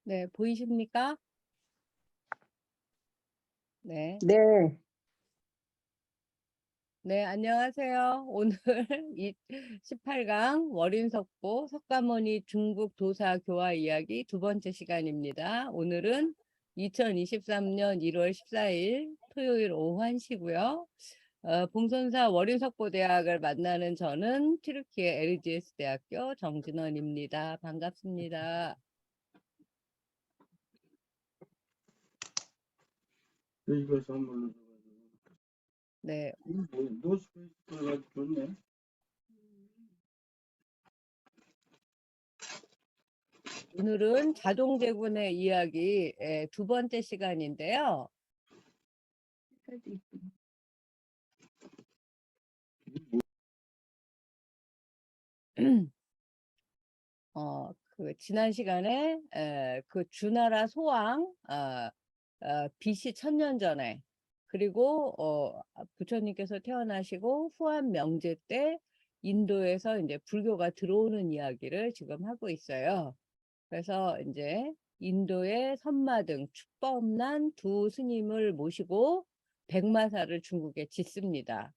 네, 보이십니까? 네. 네, 네, 안녕하세요. 오늘 18강 월인석보 석가모니 중국 도사 교화 이야기 두 번째 시간입니다. 오늘은 2023년 1월 14일 토요일 오후 1시고요. 봉선사 월인석보 대학을 만나는 저는 튀르키예 LGS 대학교 정진원입니다. 반갑습니다. 이거 선물로 줘가지고 네, 이거 뭐 노스페이스가 좋네. 오늘은 자동제군의 이야기 두 번째 시간인데요. 지난 시간에 그 주나라 소왕 BC 1000년 전에 그리고 부처님께서 태어나시고 후한 명제 때 인도에서 이제 불교가 들어오는 이야기를 지금 하고 있어요. 그래서 이제 인도의 선마등 축법난 두 스님을 모시고 백마사를 중국에 짓습니다.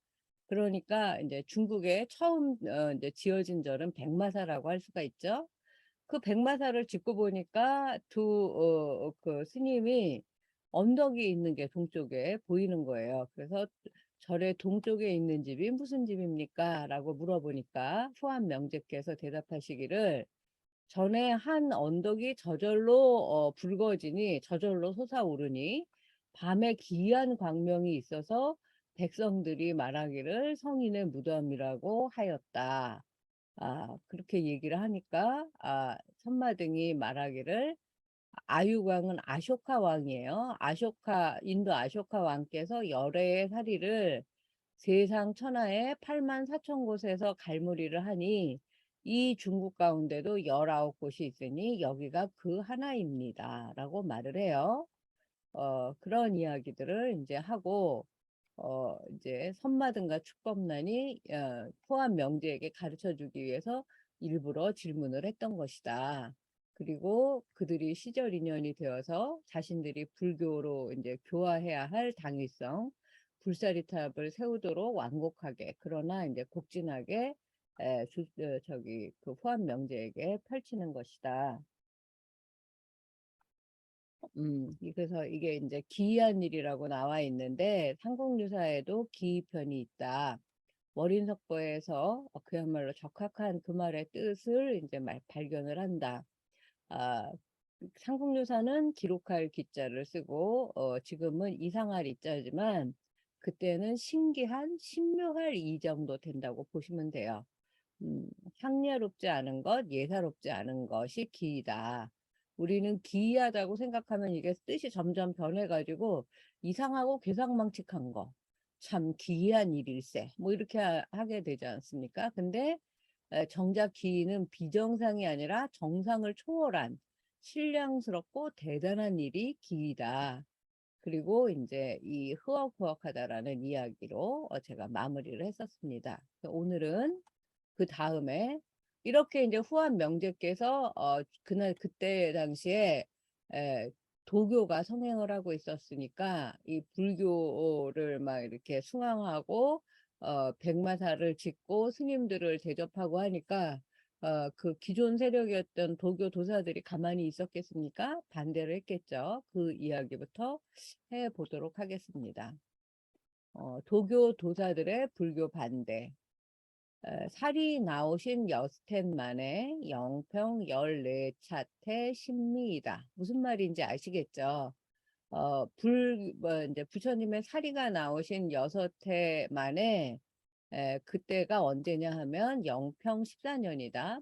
그러니까 이제 중국에 처음 이제 지어진 절은 백마사라고 할 수가 있죠. 그 백마사를 짓고 보니까 그 스님이 언덕이 있는 게 동쪽에 보이는 거예요. 그래서 절의 동쪽에 있는 집이 무슨 집입니까? 라고 물어보니까 후한 명제께서 대답하시기를 전에 한 언덕이 저절로 붉어지니 저절로 솟아오르니 밤에 기이한 광명이 있어서 백성들이 말하기를 성인의 무덤이라고 하였다. 그렇게 얘기를 하니까 선마등이 말하기를 아유광은 아쇼카 왕이에요. 인도 아쇼카 왕께서 열애의 사리를 세상 천하에 8만 4천 곳에서 갈무리를 하니 이 중국 가운데도 19곳이 있으니 여기가 그 하나입니다. 라고 말을 해요. 그런 이야기들을 이제 하고, 이제 선마등과 축법난이 포함 명제에게 가르쳐 주기 위해서 일부러 질문을 했던 것이다. 그리고 그들이 시절 인연이 되어서 자신들이 불교로 이제 교화해야 할 당위성, 불사리탑을 세우도록 완곡하게, 그러나 이제 곡진하게 그 포함 명제에게 펼치는 것이다. 그래서 이게 이제 기이한 일이라고 나와 있는데 삼국유사에도 기이편이 있다. 월인석보에서 그야말로 적합한 그 말의 뜻을 이제 발견을 한다. 아, 삼국유사는 기록할 기자를 쓰고 지금은 이상할 이자지만 그때는 신기한, 신묘할 이 정도 된다고 보시면 돼요. 향야롭지 않은 것, 예사롭지 않은 것이 기이다. 우리는 기이하다고 생각하면 이게 뜻이 점점 변해가지고 이상하고 괴상망측한 거, 참 기이한 일일세, 뭐 이렇게 하게 되지 않습니까? 근데 정작 기이는 비정상이 아니라 정상을 초월한 신령스럽고 대단한 일이 기이다. 그리고 이제 이 흐억흐억하다라는 이야기로 제가 마무리를 했었습니다. 오늘은 그 다음에 이렇게 이제 후한 명제께서 그때 당시에 에, 도교가 성행을 하고 있었으니까 이 불교를 막 이렇게 숭앙하고 백마사를 짓고 스님들을 대접하고 하니까 그 기존 세력이었던 도교 도사들이 가만히 있었겠습니까? 반대를 했겠죠. 그 이야기부터 해보도록 하겠습니다. 도교 도사들의 불교 반대. 살이 나오신 여스텐만의 영평 14차태 신미이다. 무슨 말인지 아시겠죠? 이제 부처님의 사리가 나오신 6해 만에, 그때가 언제냐 하면 영평 14년이다.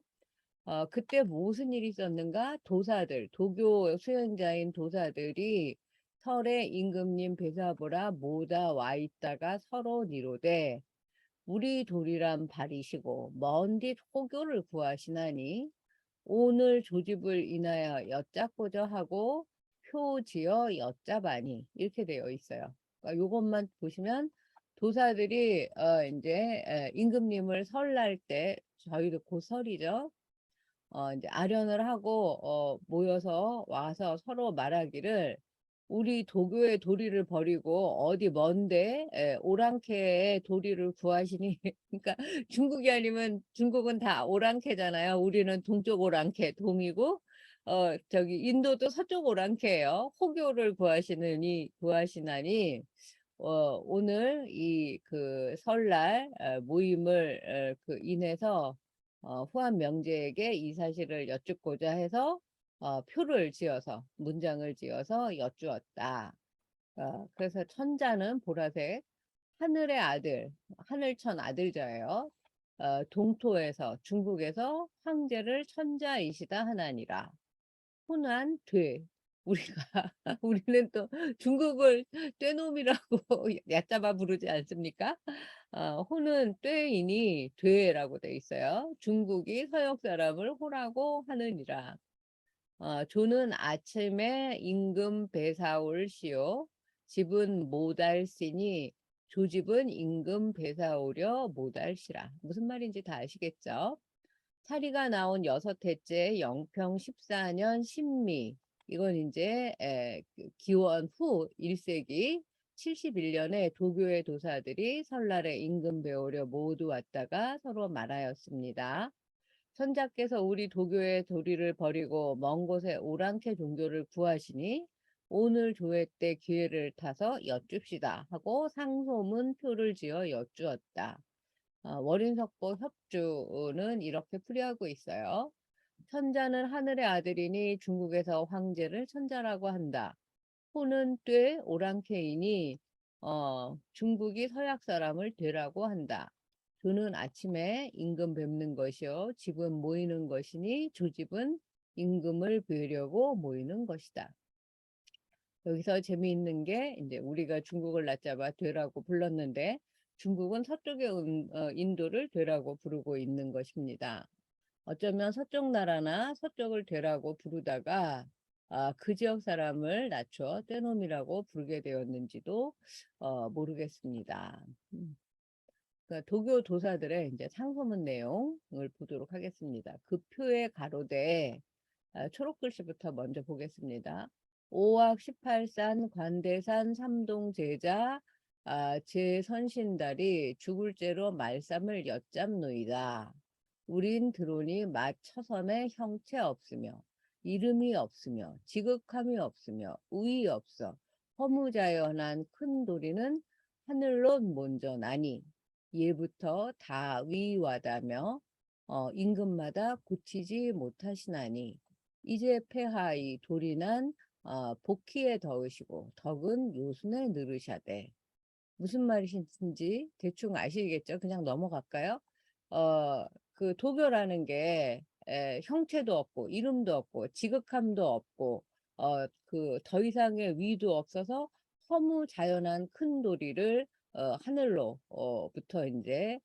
그때 무슨 일이 있었는가? 도사들, 도교 수행자인 도사들이 설에 임금님 배사보라 모다 와 있다가 서로 니로되 우리 도리람 바리시고 먼 뒷 호교를 구하시나니 오늘 조집을 인하여 엿잡고자 하고 표지어 엿잡아니 이렇게 되어 있어요. 그러니까 요것만 보시면 도사들이 이제 임금님을 설날 때 저희도 곧 설이죠. 이제 아련을 하고 모여서 와서 서로 말하기를 우리 도교의 도리를 버리고 어디 먼데 오랑캐의 도리를 구하시니 그러니까 중국이 아니면 중국은 다 오랑캐잖아요. 우리는 동쪽 오랑캐 동이고 저기 인도도 서쪽 오랑캐예요. 호교를 구하시나니 오늘 이 그 설날 모임을 인해서 후한 명제에게 이 사실을 여쭙고자 해서 표를 지어서 문장을 지어서 여쭈었다. 그래서 천자는 보라색, 하늘의 아들, 하늘천 아들자예요. 동토에서 중국에서 황제를 천자이시다 하나니라. 호난 돼. 우리가 우리는 또 중국을 떼놈이라고 얕잡아 부르지 않습니까? 호는 떼이니 돼라고 돼 있어요. 중국이 서역 사람을 호라고 하느니라. 조는 아침에 임금 배사올시오. 집은 못알시니 조집은 임금 배사오려 못알시라. 무슨 말인지 다 아시겠죠? 사리가 나온 여섯해째 영평 14년 신미. 이건 이제 기원 후 1세기 71년에 도교의 도사들이 설날에 임금 배우려 모두 왔다가 서로 말하였습니다. 선자께서 우리 도교의 도리를 버리고 먼 곳에 오랑캐 종교를 구하시니 오늘 조회 때 기회를 타서 여쭙시다 하고 상소문 표를 지어 여쭈었다. 월인석보 협주는 이렇게 풀이하고 있어요. 천자는 하늘의 아들이니 중국에서 황제를 천자라고 한다. 호는 돼 오랑캐이니 중국이 서약 사람을 되라고 한다. 조는 아침에 임금 뵙는 것이요 집은 모이는 것이니 조집은 임금을 뵈려고 모이는 것이다. 여기서 재미있는 게 이제 우리가 중국을 낮잡아 되라고 불렀는데 중국은 서쪽의 인도를 되라고 부르고 있는 것입니다. 어쩌면 서쪽 나라나 서쪽을 되라고 부르다가 그 지역 사람을 낮춰 떼놈이라고 부르게 되었는지도 모르겠습니다. 그러니까 도교 도사들의 이제 상소문 내용을 보도록 하겠습니다. 그 표의 가로대 초록 글씨부터 먼저 보겠습니다. 5학 18산 관대산 삼동제자 제선신달이 죽을 죄로 말쌈을 엿잡노이다. 우린 드론이 마처섬에 형체 없으며 이름이 없으며 지극함이 없으며 우위 없어 허무자연한 큰 도리는 하늘로 먼저 나니 예부터 다 위와다며 임금마다 고치지 못하시나니 이제 폐하이 도리난 복희에 더으시고 덕은 요순에 늘으샤대. 무슨 말이신지 대충 아시겠죠? 그냥 넘어갈까요? 그 도교라는 게 형체도 없고 이름도 없고 지극함도 없고 그 더 이상의 위도 없어서 허무자연한 큰 도리를 하늘로부터 이제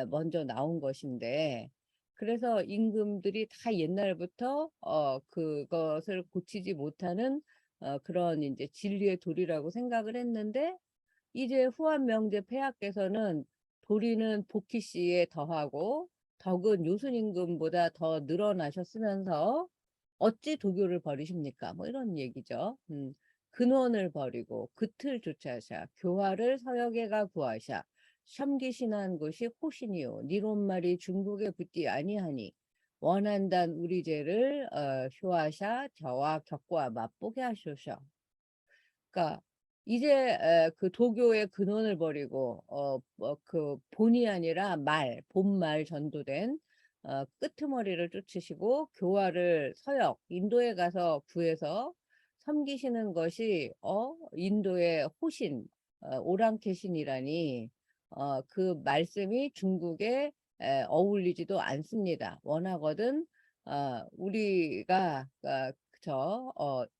먼저 나온 것인데 그래서 임금들이 다 옛날부터 그것을 고치지 못하는 그런 이제 진리의 도리라고 생각을 했는데 이제 후한 명제 폐하께서는 도리는 복희 씨에 더하고 덕은 요순 임금보다 더 늘어나셨으면서 어찌 도교를 버리십니까? 뭐 이런 얘기죠. 근원을 버리고 그틀 조차샤 교화를 서역에가 구하샤 섬기신한 곳이 호신이요 니론말이 중국에 붙지 아니하니 원한단 우리 죄를 효하샤 저와 격과 맛보게 하소서. 그러니까 이제 그 도교의 근원을 버리고 그 본이 아니라 본말 전도된 끄트머리를 쫓으시고 교화를 서역 인도에 가서 구해서 섬기시는 것이 인도의 호신 오랑캐신이라니 그 말씀이 중국에 어울리지도 않습니다. 원하거든 우리가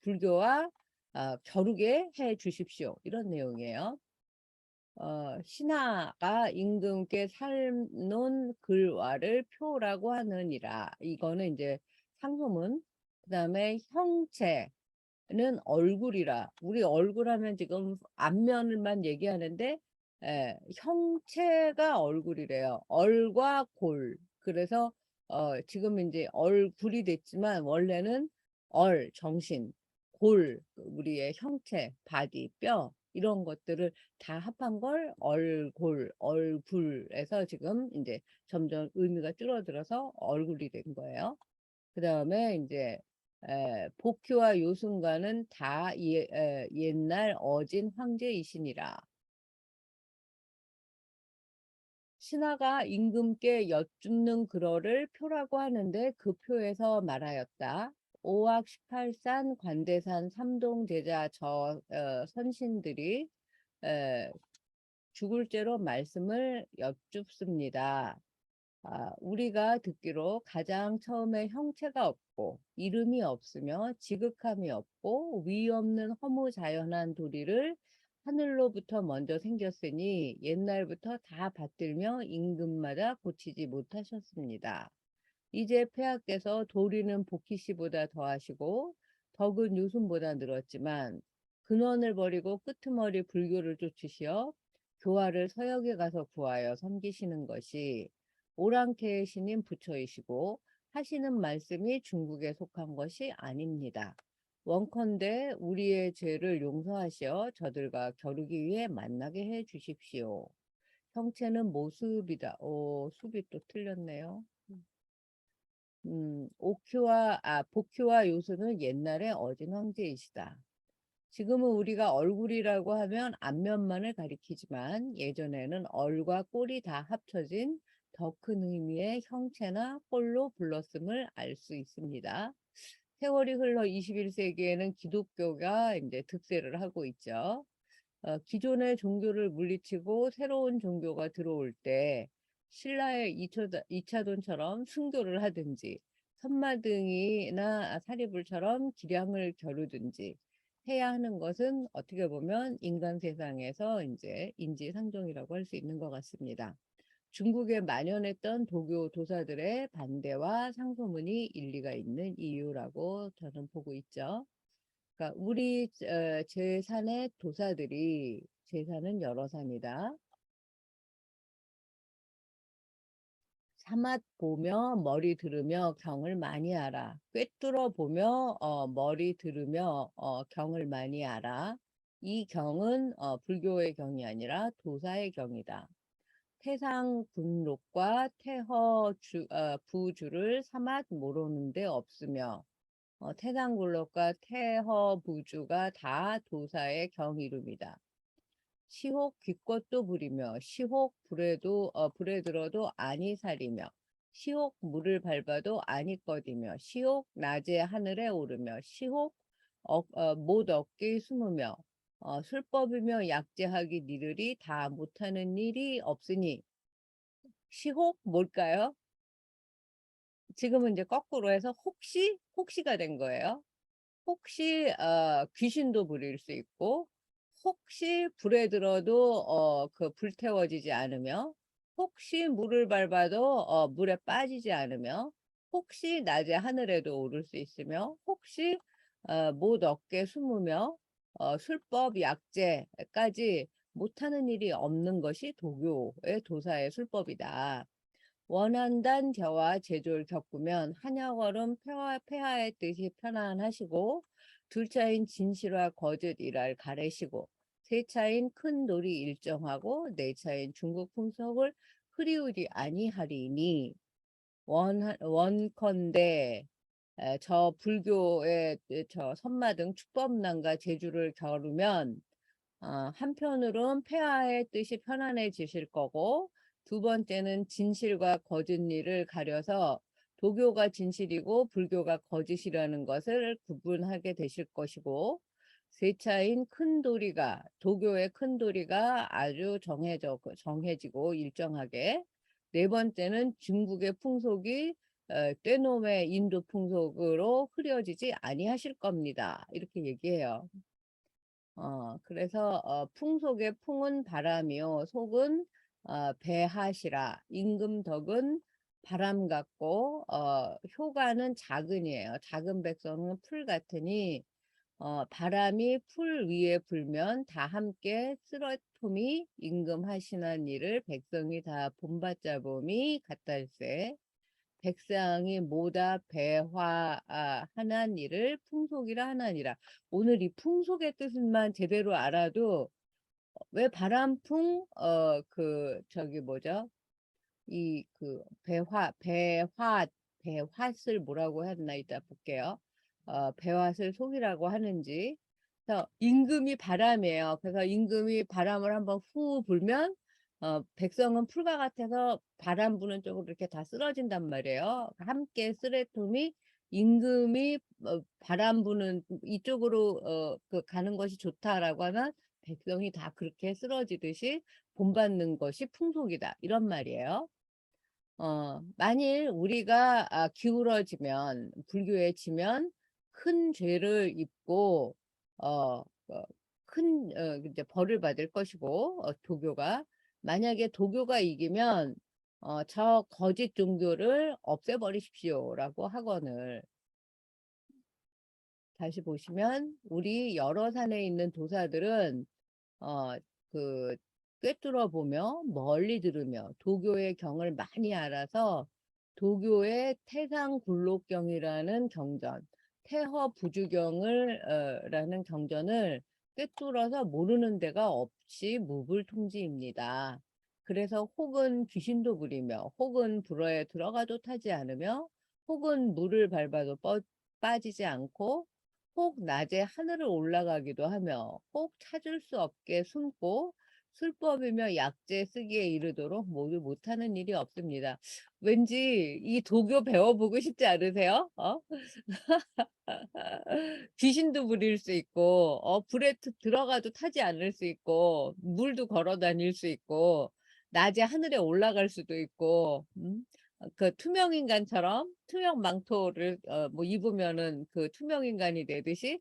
불교와 겨루게 해 주십시오. 이런 내용이에요. 신하가 임금께 삶논 글화를 표라고 하느니라. 이거는 이제 상소문. 그 다음에 형체는 얼굴이라. 우리 얼굴 하면 지금 앞면만 얘기하는데 형체가 얼굴이래요. 얼과 골. 그래서 지금 이제 얼굴이 됐지만 원래는 정신, 우리의 형체, 바디, 뼈 이런 것들을 다 합한 걸 얼굴에서 지금 이제 점점 의미가 줄어들어서 얼굴이 된 거예요. 그 다음에 이제 복희와 요순과는 다 옛날 어진 황제이시니라. 신하가 임금께 여쭙는 그러를 표라고 하는데 그 표에서 말하였다. 오악 18산 관대산 삼동제자 선신들이 죽을 죄로 말씀을 여쭙습니다. 우리가 듣기로 가장 처음에 형체가 없고 이름이 없으며 지극함이 없고 위 없는 허무자연한 도리를 하늘로부터 먼저 생겼으니 옛날부터 다 받들며 임금마다 고치지 못하셨습니다. 이제 폐하께서 도리는 복희씨보다 더하시고 덕은 요순보다 늘었지만 근원을 버리고 끄트머리 불교를 쫓으시어 교화를 서역에 가서 구하여 섬기시는 것이 오랑캐의 신인 부처이시고 하시는 말씀이 중국에 속한 것이 아닙니다. 원컨대 우리의 죄를 용서하시어 저들과 겨루기 위해 만나게 해 주십시오. 형체는 모습이다. 숲이 또 틀렸네요. 복희와 요수는 옛날에 어진 황제이시다. 지금은 우리가 얼굴이라고 하면 앞면만을 가리키지만 예전에는 얼과 꼴이 다 합쳐진 더 큰 의미의 형체나 꼴로 불렀음을 알 수 있습니다. 세월이 흘러 21세기에는 기독교가 이제 득세를 하고 있죠. 기존의 종교를 물리치고 새로운 종교가 들어올 때 신라의 이차돈처럼 순교를 하든지 선마등이나 사리불처럼 기량을 겨루든지 해야 하는 것은 어떻게 보면 인간 세상에서 이제 인지상정이라고 할 수 있는 것 같습니다. 중국에 만연했던 도교 도사들의 반대와 상소문이 일리가 있는 이유라고 저는 보고 있죠. 그러니까 우리 제산의 도사들이 제산은 여러 산이다. 사맛 보며 머리 들으며 경을 많이 알아. 꿰뚫어 보며 머리 들으며 경을 많이 알아. 이 경은 불교의 경이 아니라 도사의 경이다. 태상 분록과 부주를 사맛 모르는 데 없으며 태상굴록과 태허부주가 다 도사의 경이름이다. 시혹 귀꽃도 부리며 시혹 불에 들어도 아니 살이며 시혹 물을 밟아도 아니 꺼디며 시혹 낮에 하늘에 오르며 시혹 못 얻기 숨으며 술법이며 약제하기 니들이 다 못하는 일이 없으니 시혹 뭘까요? 지금은 이제 거꾸로 해서 혹시가 된 거예요. 혹시 귀신도 부릴 수 있고 혹시 불에 들어도 그 불태워지지 않으며 혹시 물을 밟아도 물에 빠지지 않으며 혹시 낮에 하늘에도 오를 수 있으며 혹시 못 얻게 숨으며 술법 약제까지 못하는 일이 없는 것이 도교의 도사의 술법이다. 원한단 겨와 제졸 겪으면 한약얼음 폐하의 뜻이 편안하시고 둘차인 진실화 거짓이랄 가래시고 세차인 큰 놀이 일정하고 네차인 중국 풍속을 흐리우리 아니하리니 원컨대 저 불교의 저 선마등 축법난과 제주를 겨루면 한편으론 폐하의 뜻이 편안해지실 거고 두 번째는 진실과 거짓 일을 가려서 도교가 진실이고 불교가 거짓이라는 것을 구분하게 되실 것이고 세 차인 큰 도리가 도교의 큰 도리가 아주 정해지고 일정하게 네 번째는 중국의 풍속이 떼놈의 인도 풍속으로 흐려지지 아니하실 겁니다. 이렇게 얘기해요. 그래서 풍속의 풍은 바람이요 속은 배하시라. 임금덕은 바람 같고 효가는 작은이에요. 작은 백성은 풀 같으니 바람이 풀 위에 불면 다 함께 쓰러툼이 임금하시는 일을 백성이 다 본받자 봄이 같달세. 백성이 모다 배화하는 일을 풍속이라 하나니라. 오늘 이 풍속의 뜻만 제대로 알아도 왜 바람풍 저기 뭐죠? 이 그 배화슬 뭐라고 했나 이따 볼게요. 배화슬 속이라고 하는지. 그래서 임금이 바람이에요. 그래서 임금이 바람을 한번 후 불면 백성은 풀과 같아서 바람 부는 쪽으로 이렇게 다 쓰러진단 말이에요. 함께 쓰레통이 임금이 바람 부는 이쪽으로 가는 것이 좋다라고 하면 백성이 다 그렇게 쓰러지듯이 본받는 것이 풍속이다. 이런 말이에요. 만일 우리가 기울어지면, 불교에 치면 큰 죄를 입고, 이제 벌을 받을 것이고, 도교가. 만약에 도교가 이기면, 저 거짓 종교를 없애버리십시오라고 학원을. 다시 보시면, 우리 여러 산에 있는 도사들은, 어, 그, 꿰뚫어 보며 멀리 들으며 도교의 경을 많이 알아서 도교의 태상굴록경이라는 경전, 태허부주경을 라는 경전을 꿰뚫어서 모르는 데가 없이 무불통지입니다. 그래서 혹은 귀신도 부리며 혹은 불어에 들어가도 타지 않으며 혹은 물을 밟아도 빠지지 않고 혹 낮에 하늘을 올라가기도 하며 혹 찾을 수 없게 숨고 술법이며 약재 쓰기에 이르도록 모두 못하는 일이 없습니다. 왠지 이 도교 배워보고 싶지 않으세요? 귀신도 부릴 수 있고 불에 들어가도 타지 않을 수 있고 물도 걸어 다닐 수 있고 낮에 하늘에 올라갈 수도 있고 그 투명인간처럼 투명 망토를 뭐 입으면은 그 투명인간이 되듯이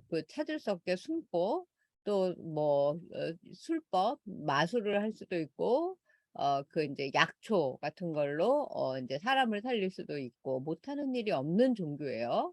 그 찾을 수 없게 숨고 또 뭐 술법 마술을 할 수도 있고 그 이제 약초 같은 걸로 이제 사람을 살릴 수도 있고 못하는 일이 없는 종교예요.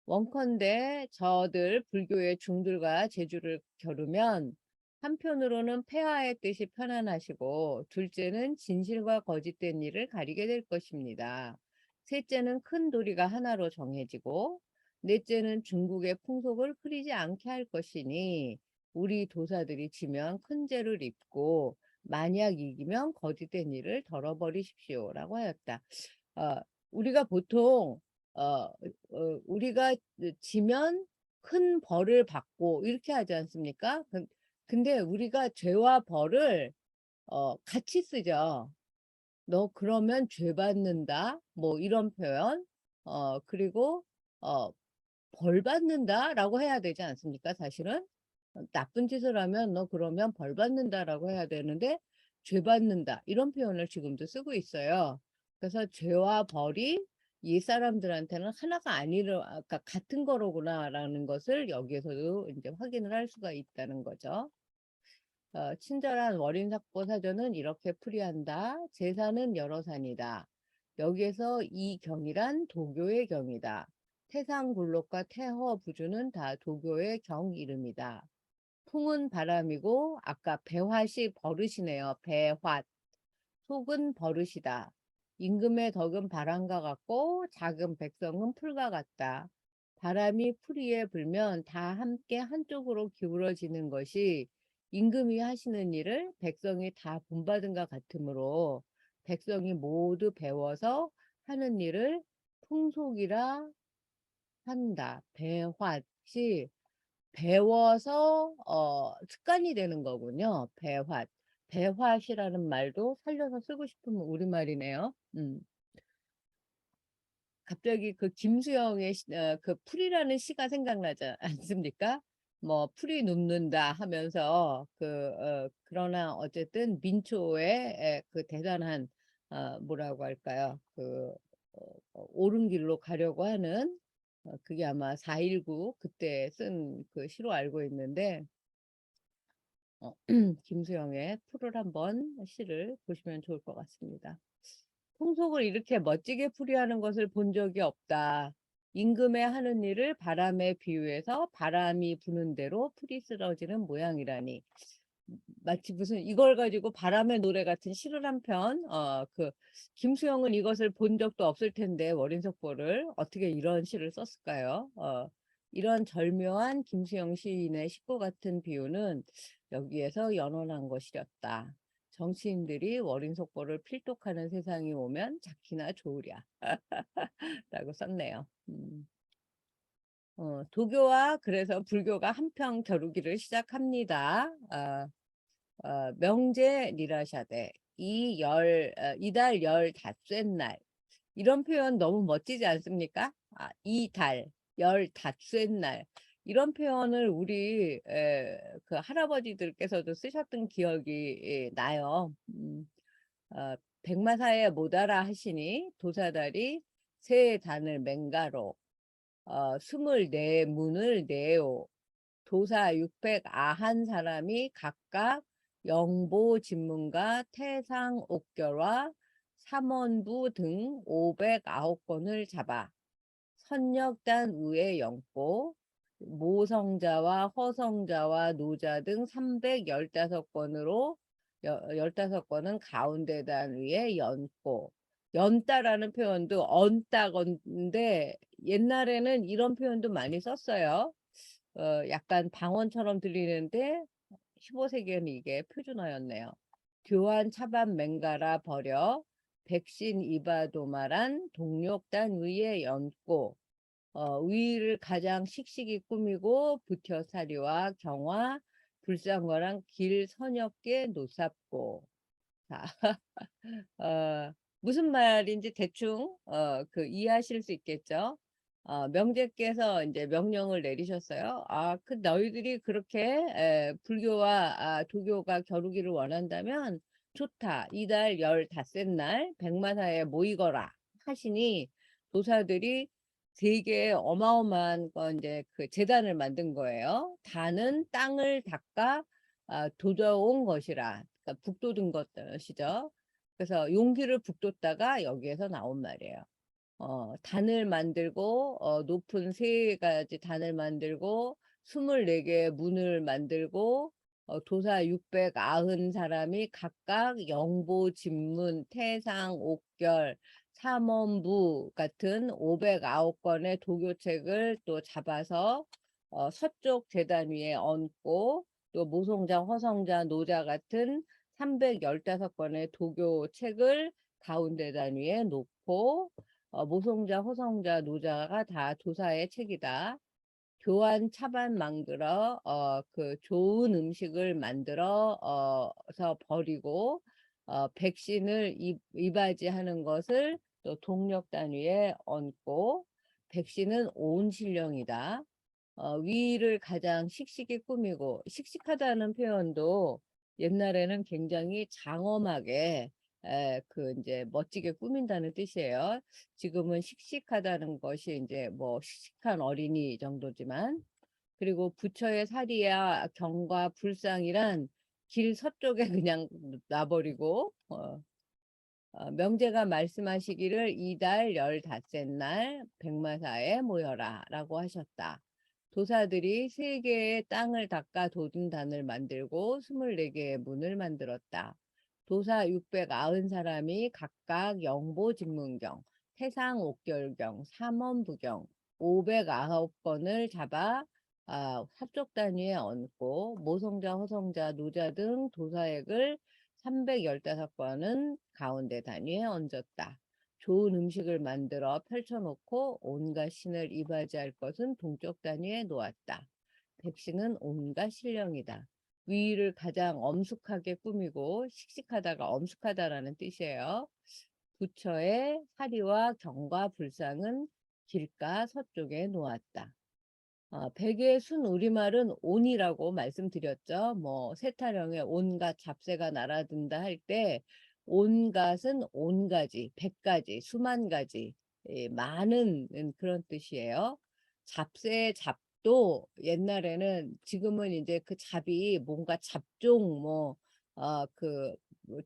원컨대 저들 불교의 중들과 제주를 겨루면 한편으로는 폐하의 뜻이 편안하시고 둘째는 진실과 거짓된 일을 가리게 될 것입니다. 셋째는 큰 도리가 하나로 정해지고 넷째는 중국의 풍속을 흐리지 않게 할 것이니 우리 도사들이 지면 큰 죄를 입고 만약 이기면 거짓된 일을 덜어버리십시오라고 하였다. 어, 우리가 보통 우리가 지면 큰 벌을 받고 이렇게 하지 않습니까? 근데 우리가 죄와 벌을 같이 쓰죠. 너 그러면 죄 받는다. 뭐 이런 표현. 그리고 어, 벌 받는다라고 해야 되지 않습니까? 사실은 나쁜 짓을 하면 너 그러면 벌 받는다라고 해야 되는데 죄 받는다 이런 표현을 지금도 쓰고 있어요. 그래서 죄와 벌이 이 사람들한테는 하나가 그러니까 같은 거로구나라는 것을 여기에서도 이제 확인을 할 수가 있다는 거죠. 친절한 월인삭보 사전은 이렇게 풀이한다. 제사는 여러 산이다. 여기에서 이 경이란 도교의 경이다. 태상굴록과 태허부주는 다 도교의 경 이름이다. 풍은 바람이고 아까 배화시 버릇이네요. 배화. 속은 버릇이다. 임금의 덕은 바람과 같고 작은 백성은 풀과 같다. 바람이 풀이에 불면 다 함께 한쪽으로 기울어지는 것이 임금이 하시는 일을 백성이 다 본받은 것 같으므로 백성이 모두 배워서 하는 일을 풍속이라 한다. 배화시 배워서 습관이 되는 거군요. 배화시라는 말도 살려서 쓰고 싶은 우리말이네요. 갑자기 그 김수영의 그 풀이라는 시가 생각나지 않습니까? 뭐 풀이 눕는다 하면서 그러나 어쨌든 민초의 그 대단한 뭐라고 할까요? 옳은 길로 가려고 하는 그게 아마 4.19 그때 쓴 그 시로 알고 있는데 김수영의 풀을 한번 시를 보시면 좋을 것 같습니다. 풍속을 이렇게 멋지게 풀이하는 것을 본 적이 없다. 임금의 하는 일을 바람에 비유해서 바람이 부는 대로 풀이 쓰러지는 모양이라니. 마치 무슨 이걸 가지고 바람의 노래 같은 시를 한 편, 김수영은 이것을 본 적도 없을 텐데, 월인석보를 어떻게 이런 시를 썼을까요? 이런 절묘한 김수영 시인의 식구 같은 비유는 여기에서 연원한 것이었다. 정치인들이 월인석보를 필독하는 세상이 오면 작기나 좋으랴. 라고 썼네요. 도교와 그래서 불교가 한편 겨루기를 시작합니다. 명제 니라샤데 이달 열 닷새 날 이런 표현 너무 멋지지 않습니까? 이달 열 닷새 날 이런 표현을 우리 그 할아버지들께서도 쓰셨던 기억이 나요. 백마사에 못 알아 하시니 도사다리 세 단을 맹가로 24문을 내요. 도사 600 아한 사람이 각각 영보 진문과 태상 옥결과 삼원부 등 509건을 잡아 선역단 의에 영고 모성자와 허성자와 노자 등 315건으로 15건은 가운데단 위에 연고 연따라는 표현도 언따건데 옛날에는 이런 표현도 많이 썼어요. 약간 방언처럼 들리는데 15세기에는 이게 표준어였네요. 교환 차반 맹가라 버려 백신 이바도마란 동력단 위에 연고 위를 가장 씩씩이 꾸미고 부처사리와 경화 불상거랑 길 선역계 노삽고 자, 무슨 말인지 대충 그 이해하실 수 있겠죠? 명제께서 이제 명령을 내리셨어요. 그 너희들이 그렇게 불교와 도교가 겨루기를 원한다면 좋다. 이달 열 닷새 날 백마사에 모이거라 하시니 도사들이 되게 어마어마한 이제 그 재단을 만든 거예요. 단은 땅을 닦아 도져온 것이라. 그러니까 북돋은 것이죠. 그래서 용기를 북돋다가 여기에서 나온 말이에요. 단을 만들고 높은 세 가지 단을 만들고 24개의 문을 만들고 도사 690 사람이 각각 영보, 진문, 태상, 옥결, 삼원부 같은 509건의 도교책을 또 잡아서 서쪽 재단 위에 얹고 또 모성자, 허성자, 노자 같은 315건의 도교책을 가운데 단위에 놓고 모성자, 호성자, 노자가 다 도사의 책이다. 교환 차반 만들어 그 좋은 음식을 만들어서 버리고 백신을 이바지하는 것을 또 동력 단위에 얹고 백신은 온 신령이다. 위를 가장 씩씩이 꾸미고 씩씩하다는 표현도 옛날에는 굉장히 장엄하게 그 이제 멋지게 꾸민다는 뜻이에요. 지금은 씩씩하다는 것이 이제 뭐 씩씩한 어린이 정도지만 그리고 부처의 사리야 경과 불상이란 길 서쪽에 그냥 놔버리고 명제가 말씀하시기를 이달 열 닷새 날 백마사에 모여라 라고 하셨다. 도사들이 3개의 땅을 닦아 돋은 단을 만들고 24개의 문을 만들었다. 도사 690 사람이 각각 영보 직문경, 태상 옥결경, 삼원부경 509건을 잡아 합족 단위에 얹고 모성자, 허성자, 노자 등 도사액을 315건은 가운데 단위에 얹었다. 좋은 음식을 만들어 펼쳐놓고 온갖 신을 이바지할 것은 동쪽 단위에 놓았다. 백신은 온갖 신령이다. 위를 가장 엄숙하게 꾸미고 씩씩하다가 엄숙하다라는 뜻이에요. 부처의 사리와 경과 불상은 길가 서쪽에 놓았다. 백의 순 우리말은 온이라고 말씀드렸죠. 뭐 세타령에 온갖 잡새가 날아든다 할 때 온갖은 온가지, 100가지, 수만 가지, 많은 그런 뜻이에요. 잡새 잡도 옛날에는 지금은 이제 그 잡이 뭔가 잡종 뭐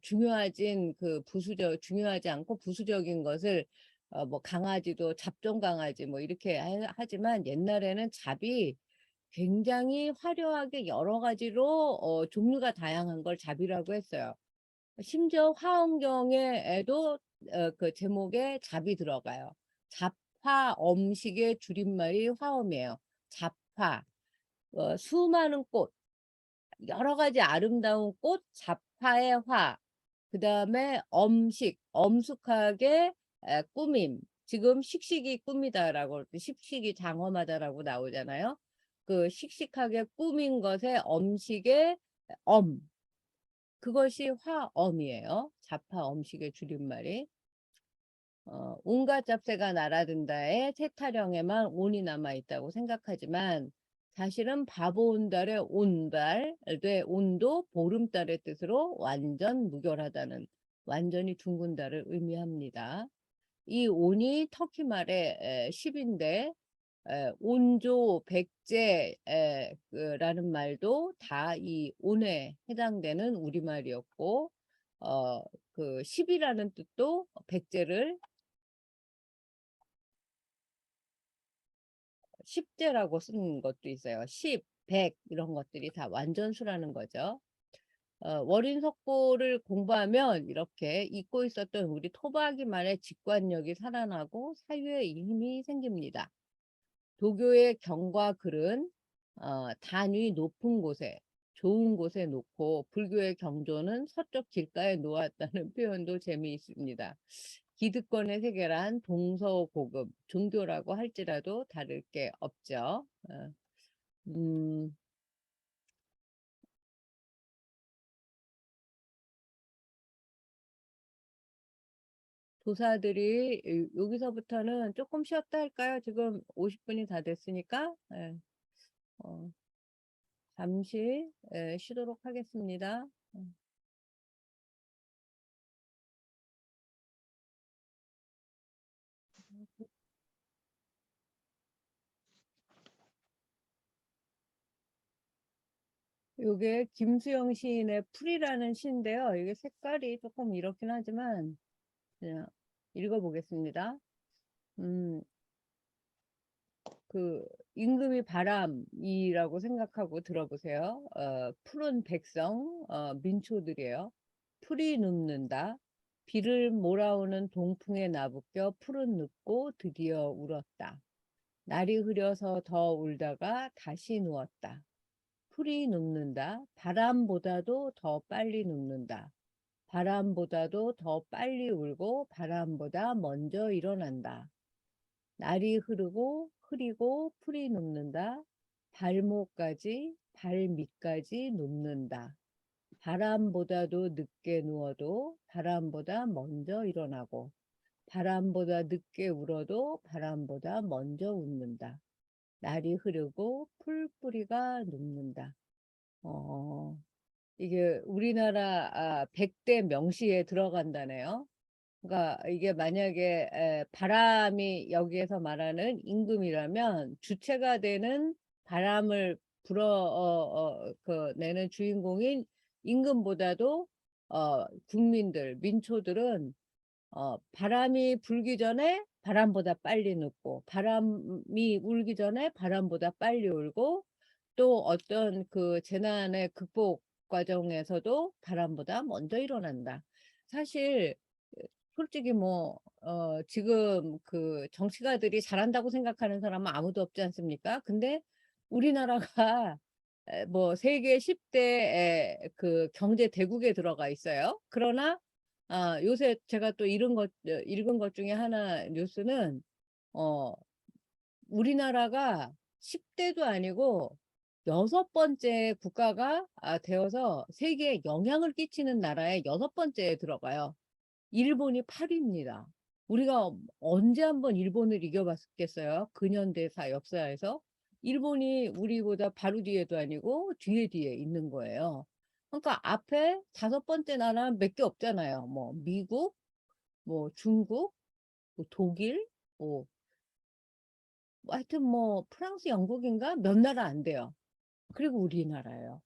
중요하진 그 중요하지 않고 부수적인 것을 뭐 강아지도 잡종 강아지 뭐 이렇게 하지만 옛날에는 잡이 굉장히 화려하게 여러 가지로 종류가 다양한 걸 잡이라고 했어요. 심지어 화엄경에도 그 제목에 잡이 들어가요. 잡화 엄식의 줄임말이 화엄이에요. 잡화, 수많은 꽃, 여러 가지 아름다운 꽃, 잡화의 화, 그 다음에 엄식, 엄숙하게 꾸밈. 지금 씩씩이 꾸미다라고, 씩씩이 장엄하다라고 나오잖아요. 그 씩씩하게 꾸민 것에 엄식의 엄. 그것이 화엄이에요. 잡화 엄식의 줄임말이. 온갖 잡새가 날아든다에 세타령에만 온이 남아있다고 생각하지만 사실은 바보온달의 온달, 온도 보름달의 뜻으로 완전 무결하다는, 완전히 둥근 달을 의미합니다. 이 온이 터키 말의 10인데 온조, 백제 라는 말도 다 이 온에 해당되는 우리말이었고 그 10이라는 뜻도 백제를 10제라고 쓴 것도 있어요. 10, 100 이런 것들이 다 완전수라는 거죠. 월인석고를 공부하면 이렇게 잊고 있었던 우리 토박이만의 직관력이 살아나고 사유에 힘이 생깁니다. 도교의 경과 글은 단위 높은 곳에 좋은 곳에 놓고 불교의 경조는 서쪽 길가에 놓았다는 표현도 재미있습니다. 기득권의 세계란 동서고금 종교라고 할지라도 다를 게 없죠. 도사들이 여기서부터는 조금 쉬었다 할까요? 지금 50분이 다 됐으니까 어, 잠시 쉬도록 하겠습니다. 요게 김수영 시인의 풀이라는 시인데요. 이게 색깔이 조금 이렇긴 하지만 그냥 읽어보겠습니다. 그 임금이 바람이라고 생각하고 들어보세요. 푸른 백성, 민초들이에요. 풀이 눕는다. 비를 몰아오는 동풍에 나부껴 풀은 눕고 드디어 울었다. 날이 흐려서 더 울다가 다시 누웠다. 풀이 눕는다. 바람보다도 더 빨리 눕는다. 바람보다도 더 빨리 울고 바람보다 먼저 일어난다. 날이 흐리고 풀이 눕는다. 발목까지 발밑까지 눕는다. 바람보다도 늦게 누워도 바람보다 먼저 일어나고 바람보다 늦게 울어도 바람보다 먼저 웃는다. 날이 흐르고 풀뿌리가 눕는다. 이게 우리나라 100대 명시에 들어간다네요. 그러니까 이게 만약에 바람이 여기에서 말하는 임금이라면 주체가 되는 바람을 내는 주인공인 임금보다도 국민들, 민초들은 바람이 불기 전에 바람보다 빨리 눕고 바람이 울기 전에 바람보다 빨리 울고 또 어떤 그 재난의 극복 과정에서도 바람보다 먼저 일어난다. 사실 솔직히 뭐 지금 그 정치가들이 잘한다고 생각하는 사람은 아무도 없지 않습니까? 근데 우리나라가 뭐 세계 10대 그 경제 대국에 들어가 있어요. 그러나 요새 제가 또 읽은 것 중에 하나 뉴스는 어 우리나라가 10대도 아니고 6번째 국가가 되어서 세계에 영향을 끼치는 나라에 6번째에 들어가요. 일본이 8위입니다. 우리가 언제 한번 일본을 이겨봤겠어요? 근현대사 역사에서. 일본이 우리보다 바로 뒤에도 아니고 뒤에 있는 거예요. 그러니까 앞에 5번째 나라 몇 개 없잖아요. 뭐 미국, 뭐 중국, 뭐 독일, 뭐 하여튼 뭐 프랑스, 영국인가 몇 나라 안 돼요. 그리고 우리나라예요.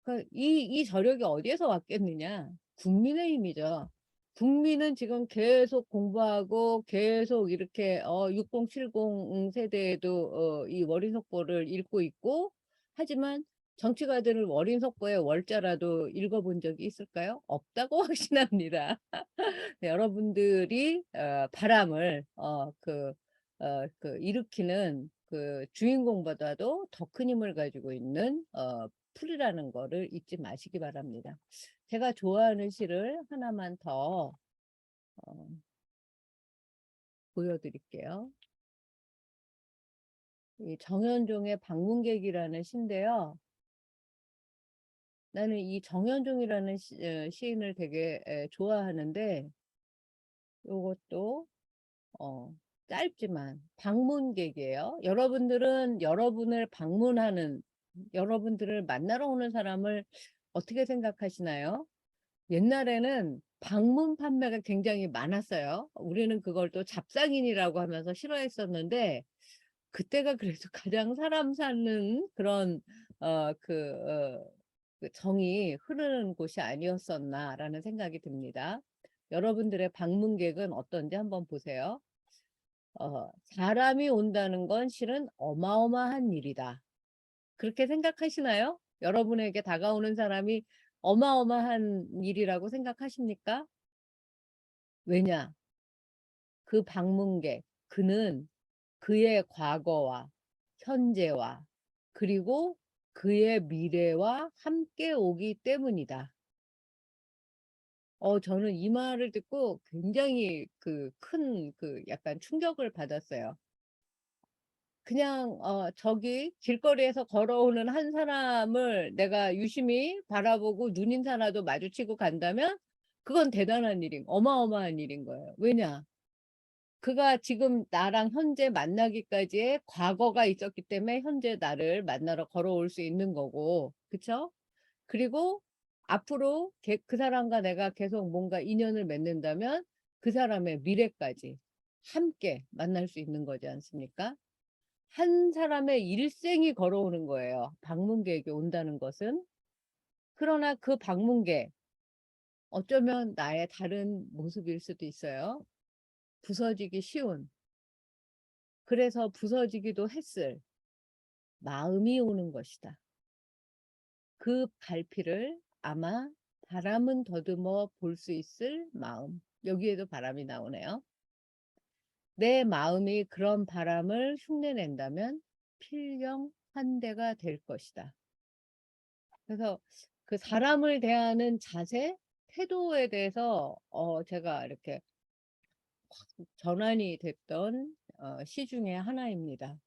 그러니까 이 저력이 어디에서 왔겠느냐? 국민의힘이죠. 국민은 지금 계속 공부하고 계속 이렇게 6070 세대에도 이 월인석보를 읽고 있고, 하지만 정치가들은 월인석보의 월자라도 읽어본 적이 있을까요? 없다고 확신합니다. 여러분들이 바람을 일으키는 그 주인공보다도 더 큰 힘을 가지고 있는 풀이라는 거를 잊지 마시기 바랍니다. 제가 좋아하는 시를 하나만 더 어, 보여드릴게요. 이 정현종의 방문객이라는 시인데요. 나는 이 정현종이라는 시인을 되게 좋아하는데, 요것도 짧지만 방문객이에요. 여러분들은 여러분들을 만나러 오는 사람을 어떻게 생각하시나요? 옛날에는 방문 판매가 굉장히 많았어요. 우리는 그걸 또 잡상인이라고 하면서 싫어했었는데, 그때가 그래도 가장 사람 사는 그런 그 정이 흐르는 곳이 아니었었나라는 생각이 듭니다. 여러분들의 방문객은 어떤지 한번 보세요. 사람이 온다는 건 실은 어마어마한 일이다. 그렇게 생각하시나요? 여러분에게 다가오는 사람이 어마어마한 일이라고 생각하십니까? 왜냐? 그 방문객, 그는 그의 과거와 현재와 그리고 그의 미래와 함께 오기 때문이다. 저는 이 말을 듣고 굉장히 약간 충격을 받았어요. 그냥 저기 길거리에서 걸어오는 한 사람을 내가 유심히 바라보고 눈인사라도 마주치고 간다면 그건 대단한 일인, 어마어마한 일인 거예요. 왜냐? 그가 지금 나랑 현재 만나기까지의 과거가 있었기 때문에 현재 나를 만나러 걸어올 수 있는 거고, 그쵸? 그리고 앞으로 그 사람과 내가 계속 뭔가 인연을 맺는다면 그 사람의 미래까지 함께 만날 수 있는 거지 않습니까? 한 사람의 일생이 걸어오는 거예요. 방문객이 온다는 것은. 그러나 그 방문객, 어쩌면 나의 다른 모습일 수도 있어요. 부서지기 쉬운, 그래서 부서지기도 했을 마음이 오는 것이다. 그 갈피를 아마 바람은 더듬어 볼 수 있을 마음. 여기에도 바람이 나오네요. 내 마음이 그런 바람을 흉내낸다면 필경 환대가 될 것이다. 그래서 그 사람을 대하는 자세, 태도에 대해서 제가 이렇게 전환이 됐던 시 중에 하나입니다.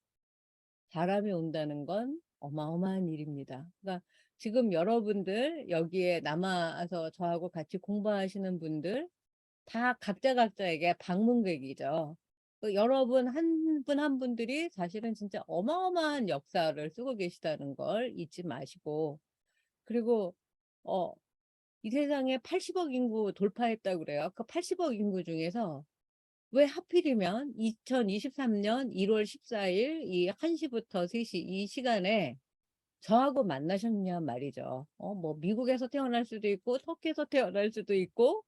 바람이 온다는 건 어마어마한 일입니다. 그러니까 지금 여러분들 여기에 남아서 저하고 같이 공부하시는 분들 다 각자에게 방문객이죠. 여러분 한 분 한 분들이 사실은 진짜 어마어마한 역사를 쓰고 계시다는 걸 잊지 마시고, 그리고 어, 이 세상에 80억 인구 돌파했다고 그래요. 그 80억 인구 중에서 왜 하필이면 2023년 1월 14일 이 1시부터 3시 이 시간에 저하고 만나셨냐 말이죠. 뭐 미국에서 태어날 수도 있고 터키에서 태어날 수도 있고,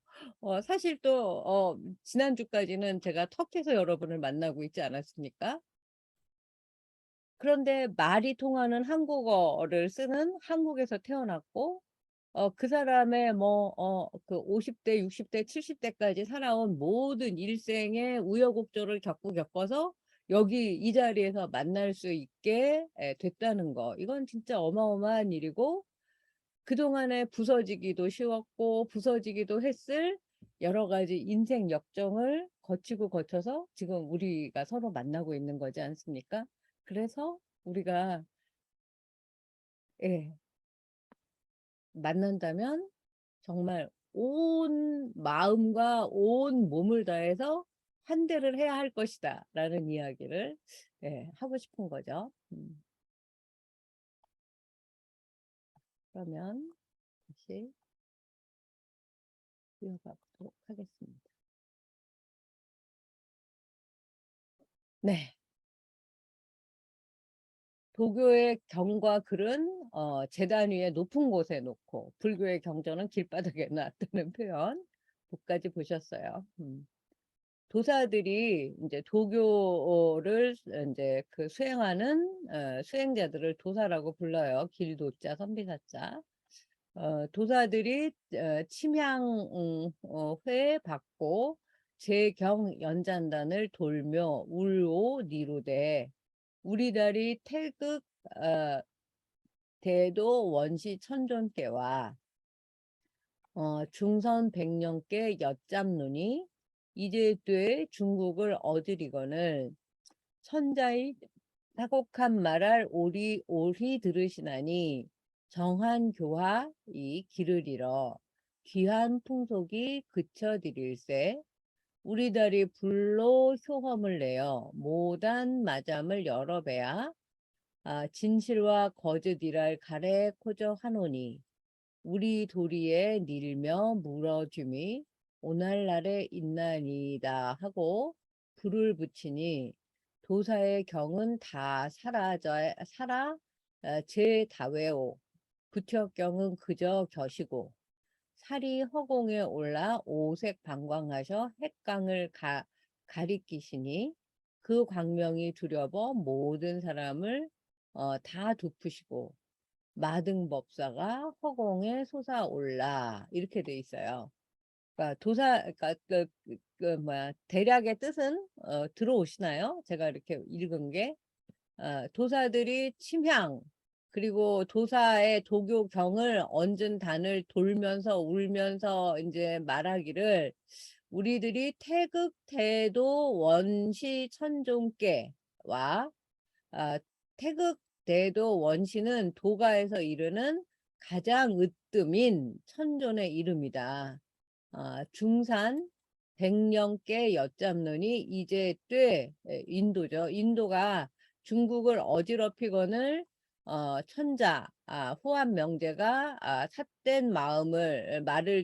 사실 또 지난주까지는 제가 터키에서 여러분을 만나고 있지 않았습니까? 그런데 말이 통하는 한국어를 쓰는 한국에서 태어났고, 그 사람의 그 50대, 60대, 70대까지 살아온 모든 일생의 우여곡절을 겪어서 여기 이 자리에서 만날 수 있게 됐다는 거. 이건 진짜 어마어마한 일이고, 그동안에 부서지기도 쉬웠고, 부서지기도 했을 여러 가지 인생 역정을 거쳐서 지금 우리가 서로 만나고 있는 거지 않습니까? 그래서 우리가, 예, 만난다면 정말 온 마음과 온 몸을 다해서 환대를 해야 할 것이다 라는 이야기를 하고 싶은 거죠. 그러면 다시 이어가 보도록 하겠습니다. 네. 도교의 경과 글은 재단 위에 높은 곳에 놓고, 불교의 경전은 길바닥에 놨다는 표현. 복까지 보셨어요. 도사들이 이제 도교를 이제 그 수행하는 수행자들을 도사라고 불러요. 길도자, 선비사자. 도사들이 침향 회 받고 제경 연잔단을 돌며 울오 니로되 우리다리 태극 대도 원시 천존께와 중선 백령께 엿잡노니 이제 때 중국을 얻으리거늘 천자의 사곡한 말할 오리 들으시나니 정한 교화 이 길을 잃어 귀한 풍속이 그쳐드릴세 우리다리 불로 효험을 내어 모단 마잠을 여러 배야 진실과 거짓이랄 가래 코저 하노니 우리 도리에 밀며 물어줌이 오날날에 있나니다 하고 불을 붙이니 도사의 경은 다 살아 제 다외오 부처경은 그저 겨시고 살이 허공에 올라 오색 방광하셔 핵강을 가리키시니 그 광명이 두려워 모든 사람을 다 덮으시고 마등법사가 허공에 솟아올라 이렇게 돼 있어요. 그러니까 그러니까 대략의 뜻은 들어오시나요? 제가 이렇게 읽은 게 도사들이 침향 그리고 도사의 도교경을 얹은 단을 돌면서 울면서 이제 말하기를 우리들이 태극 태도 원시 천종께와 태극 대도 원시는 도가에서 이르는 가장 으뜸인 천존의 이름이다. 중산 백령께 엿잡느니 이제 때 인도죠. 인도가 중국을 어지럽히거늘 천자 후한 명제가 삿된 말을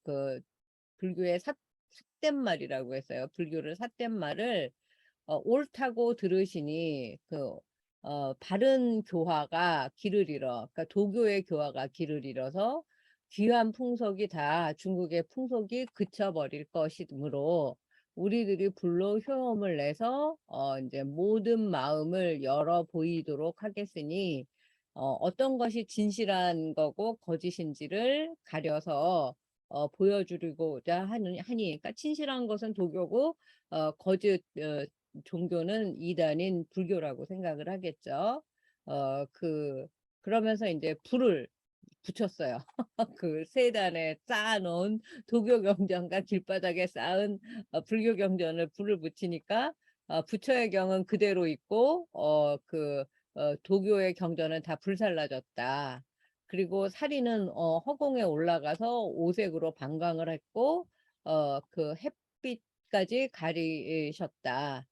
그 불교의 삿된 말이라고 했어요. 불교를 삿된 말을 옳다고 들으시니 바른 교화가 길을 잃어. 그러니까 도교의 교화가 길을 잃어서 귀한 풍속이 다 중국의 풍속이 그쳐버릴 것이므로 우리들이 불로 효험을 내서 이제 모든 마음을 열어 보이도록 하겠으니 어떤 것이 진실한 거고 거짓인지를 가려서 보여주고자 하니 그러니까 진실한 것은 도교고 거짓 종교는 이단인 불교라고 생각을 하겠죠. 그러면서 이제 불을 붙였어요. 그 세단에 쌓아놓은 도교 경전과 길바닥에 쌓은 불교 경전을 불을 붙이니까 부처의 경은 그대로 있고 도교의 경전은 다 불살라졌다. 그리고 사리는 허공에 올라가서 오색으로 방광을 했고 그 햇빛까지 가리셨다.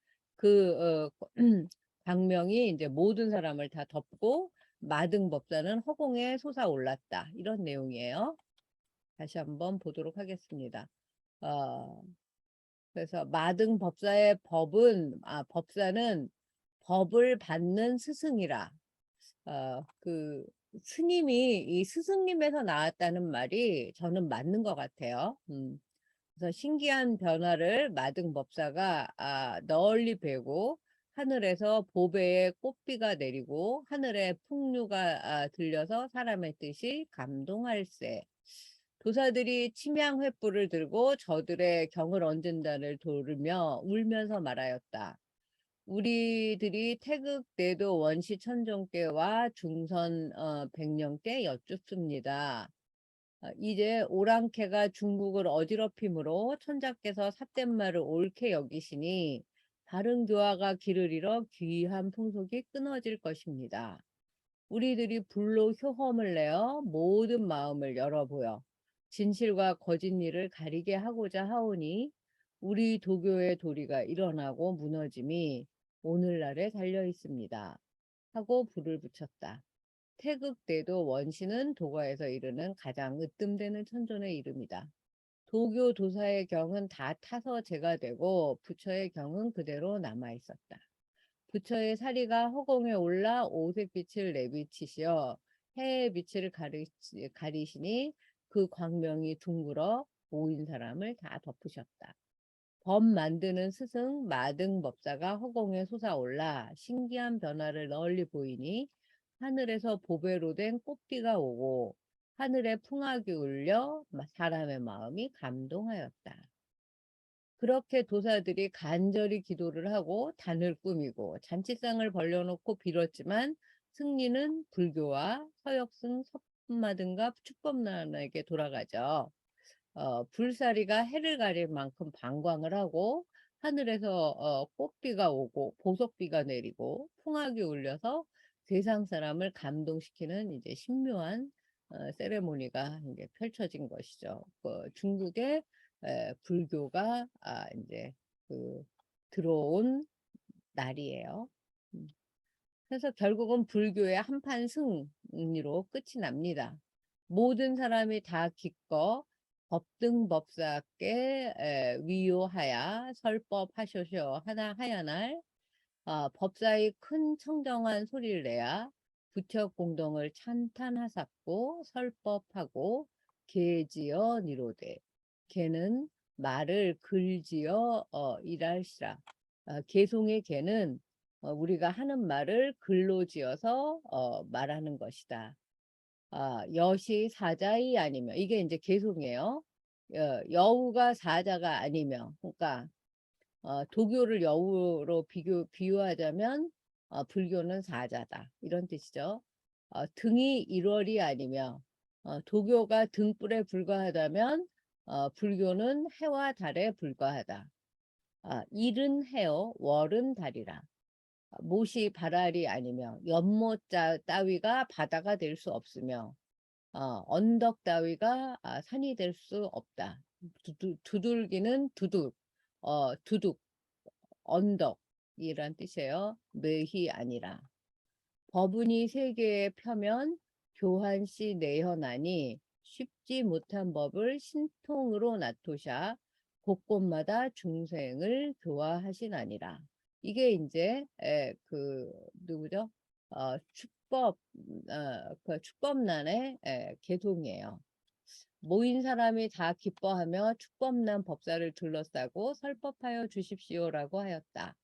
광명이 이제 모든 사람을 다 덮고 마등법사는 허공에 솟아올랐다. 이런 내용이에요. 다시 한번 보도록 하겠습니다. 그래서 마등법사의 법사는 법을 받는 스승이라. 스님이 이 스승님에서 나왔다는 말이 저는 맞는 것 같아요. 그래서 신기한 변화를 마등법사가 널리 배고 하늘에서 보배의 꽃비가 내리고 하늘에 풍류가 들려서 사람의 뜻이 감동할세. 도사들이 침향 횃불을 들고 저들의 경을 얹은다를 돌으며 울면서 말하였다. 우리들이 태극대도 원시 천종께와 중선 백령께 여쭙습니다. 이제 오랑캐가 중국을 어지럽힘으로 천자께서 삿된 말을 옳게 여기시니 바른 교화가 길을 잃어 귀한 풍속이 끊어질 것입니다. 우리들이 불로 효험을 내어 모든 마음을 열어보여 진실과 거짓 일을 가리게 하고자 하오니 우리 도교의 도리가 일어나고 무너짐이 오늘날에 달려 있습니다. 하고 불을 붙였다. 태극대도 원시는 도가에서 이르는 가장 으뜸되는 천존의 이름이다. 도교 도사의 경은 다 타서 제가 되고 부처의 경은 그대로 남아 있었다. 부처의 사리가 허공에 올라 오색빛을 내비치시어 해의 빛을 가리시니 그 광명이 둥글어 모인 사람을 다 덮으셨다. 법 만드는 스승 마등법사가 허공에 솟아올라 신기한 변화를 널리 보이니 하늘에서 보배로 된 꽃비가 오고 하늘에 풍악이 울려 사람의 마음이 감동하였다. 그렇게 도사들이 간절히 기도를 하고 단을 꾸미고 잔치상을 벌려놓고 빌었지만 승리는 불교와 서역승 석마등과 축법난에게 돌아가죠. 불사리가 해를 가릴 만큼 방광을 하고 하늘에서 꽃비가 오고 보석비가 내리고 풍악이 울려서 세상 사람을 감동시키는 이제 신묘한 세레모니가 이제 펼쳐진 것이죠. 중국의 불교가 이제 그 들어온 날이에요. 음. 그래서 결국은 불교의 한판 승리로 끝이 납니다. 모든 사람이 다 기꺼 법등법사께 위요하야 설법하쇼쇼 하나 하야날 법사의 큰 청정한 소리를 내야 부처 공동을 찬탄하sap고 설법하고 계지어 니로되 개는 말을 글지어 일할시라. 개송의 개는 우리가 하는 말을 글로 지어서 말하는 것이다. 여시 사자이 아니면 이게 이제 개송이에요. 여우가 사자가 아니면 그러니까 도교를 여우로 비유하자면 불교는 사자다 이런 뜻이죠. 등이 1월이 아니며 도교가 등불에 불과하다면 불교는 해와 달에 불과하다. 일은 해요, 월은 달이라. 못이 발알이 아니며 연못 따위가 바다가 될 수 없으며 언덕 따위가 산이 될 수 없다. 두들기는 두둑, 언덕이란 뜻이에요. 매희 아니라. 법은이 세계에 펴면 교환시 내현하니 쉽지 못한 법을 신통으로 나토샤 곳곳마다 중생을 교화하시나니라. 이게 이제 누구죠? 그 축법난의 개송이에요. 모인 사람이 다 기뻐하며 축법난 법사를 둘러싸고 설법하여 주십시오라고 하였다.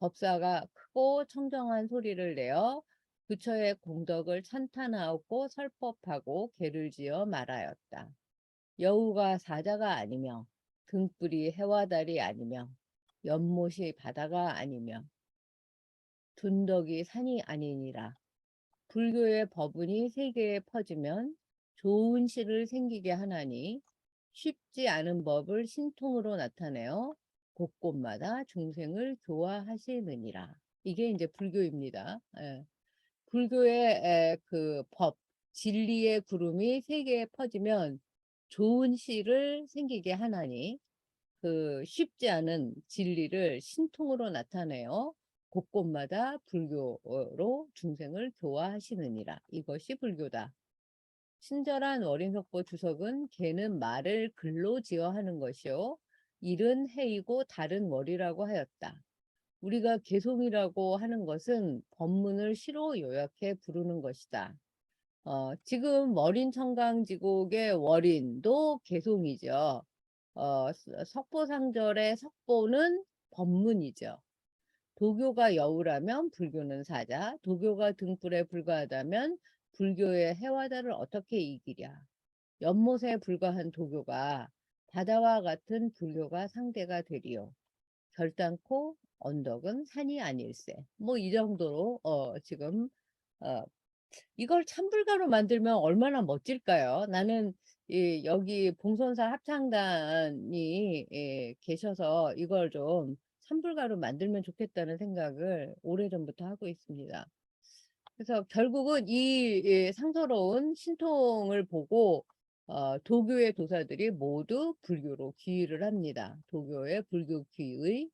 법사가 크고 청정한 소리를 내어 부처의 공덕을 찬탄하고 설법하고 계를 지어 말하였다. 여우가 사자가 아니며 등불이 해와 달이 아니며 연못이 바다가 아니며 둔덕이 산이 아니니라. 불교의 법문이 세계에 퍼지면 좋은 시를 생기게 하나니 쉽지 않은 법을 신통으로 나타내어 곳곳마다 중생을 교화하시느니라. 이게 이제 불교입니다. 불교의 그 법, 진리의 구름이 세계에 퍼지면 좋은 시를 생기게 하나니 그 쉽지 않은 진리를 신통으로 나타내어 곳곳마다 불교로 중생을 교화하시느니라. 이것이 불교다. 친절한 어린석보 주석은 개는 말을 글로 지어 하는 것이요 일은 해이고 달은 월이라고 하였다. 우리가 개송이라고 하는 것은 법문을 시로 요약해 부르는 것이다. 지금 월인청강지곡의 월인도 개송이죠. 석보상절의 석보는 법문이죠. 도교가 여우라면 불교는 사자, 도교가 등불에 불과하다면 불교의 해와달을 어떻게 이기랴. 연못에 불과한 도교가 바다와 같은 불교가 상대가 되리요. 결단코 언덕은 산이 아닐세. 뭐 이 정도로 지금 이걸 찬불가로 만들면 얼마나 멋질까요? 나는 여기 봉선사 합창단이 계셔서 이걸 좀 찬불가로 만들면 좋겠다는 생각을 오래전부터 하고 있습니다. 그래서 결국은 이 상서로운 신통을 보고 도교의 도사들이 모두 불교로 귀의를 합니다. 도교의 불교 귀의.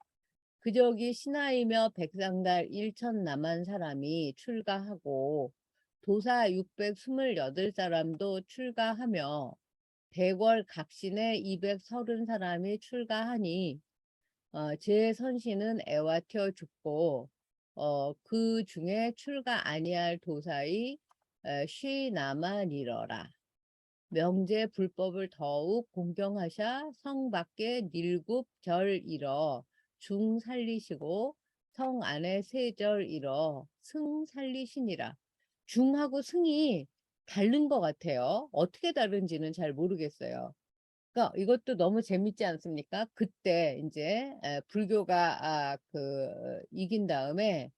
그저기 신하이며 백상달 1천남한 사람이 출가하고 도사 628사람도 출가하며 대궐 각신에 230사람이 출가하니 제 선신은 애와텨 죽고 그 중에 출가 아니할 도사의 쉬 남아니러라. 명제 불법을 더욱 공경하샤 성 밖에 닐굽 절 잃어 중 살리시고 성 안에 세절 잃어 승 살리시니라. 중하고 승이 다른 것 같아요. 어떻게 다른지는 잘 모르겠어요. 그러니까 이것도 너무 재밌지 않습니까? 그때 이제 불교가 이긴 다음에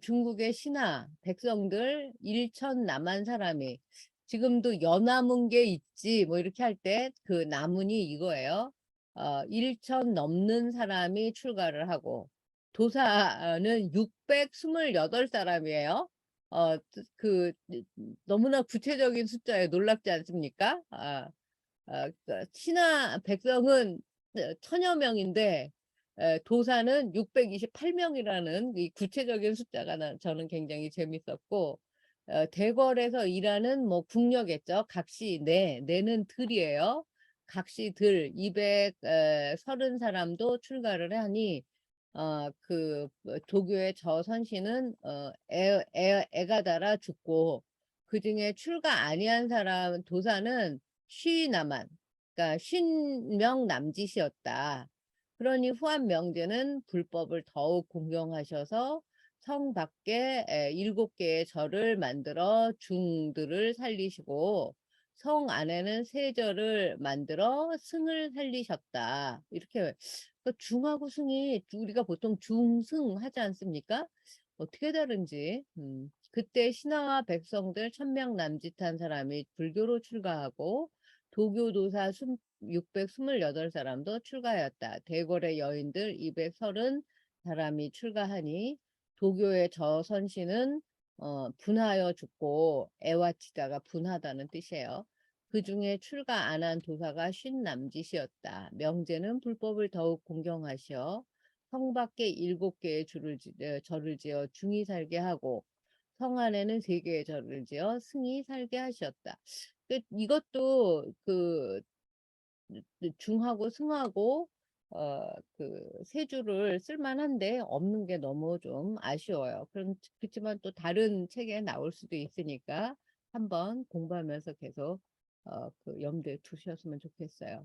중국의 신하 백성들 1천 남한 사람이 지금도 연남은 게 있지 뭐 이렇게 할 때 그 남은이 이거예요. 1천 넘는 사람이 출가를 하고 도사는 628사람이에요. 그 너무나 구체적인 숫자에 놀랍지 않습니까? 신하 백성은 천여 명인데 도사는 628명이라는 이 구체적인 숫자가 저는 굉장히 재밌었고 대궐에서 일하는 뭐 궁녀겠죠. 각시 내는 들이에요. 각시 들 230사람도 출가를 하니 도교의 저 선씨는 애가 달아 죽고 그중에 출가 아니한 사람 도사는 쉬나만 그러니까 50명 남짓이었다. 그러니 후한 명제는 불법을 더욱 공경하셔서 성 밖에 7개의 절을 만들어 중들을 살리시고 성 안에는 세 절을 만들어 승을 살리셨다. 이렇게 중하고 승이 우리가 보통 중승 하지 않습니까? 어떻게 다른지. 그때 신하와 백성들 1000명 남짓한 사람이 불교로 출가하고 도교도사 628사람도 출가하였다. 대궐의 여인들 230사람이 출가하니 도교의 저 선씨는 분하여 죽고 애와치다가 분하다는 뜻이에요. 그 중에 출가 안 한 도사가 50남짓이었다. 명제는 불법을 더욱 공경하시어 성 밖에 7개의 절을 지어 중이 살게 하고 성 안에는 3개의 절을 지어 승이 살게 하셨다. 이것도 중하고 승하고 세 줄을 쓸만한데 없는 게 너무 좀 아쉬워요. 그렇지만 또 다른 책에 나올 수도 있으니까 한번 공부하면서 계속 염두에 두셨으면 좋겠어요.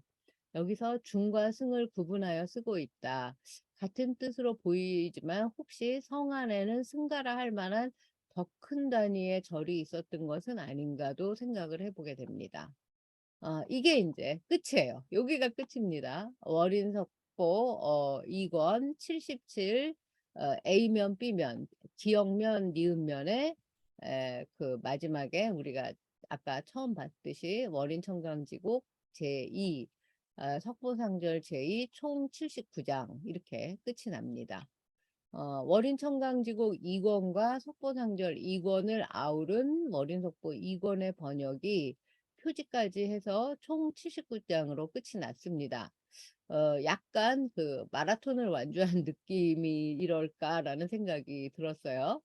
여기서 중과 승을 구분하여 쓰고 있다. 같은 뜻으로 보이지만 혹시 성 안에는 승가라 할 만한 더 큰 단위의 절이 있었던 것은 아닌가도 생각을 해보게 됩니다. 이게 이제 끝이에요. 여기가 끝입니다. 월인석고 2권 77 A면 B면 기역면 니은면에 그 마지막에 우리가 아까 처음 봤듯이 월인청강지곡 제2 석보상절 제2 총 79장 이렇게 끝이 납니다. 월인청강지곡 2권과 석보상절 2권을 아우른 월인석보 2권의 번역이 표지까지 해서 총 79장으로 끝이 났습니다. 약간 그 마라톤을 완주한 느낌이 이럴까라는 생각이 들었어요.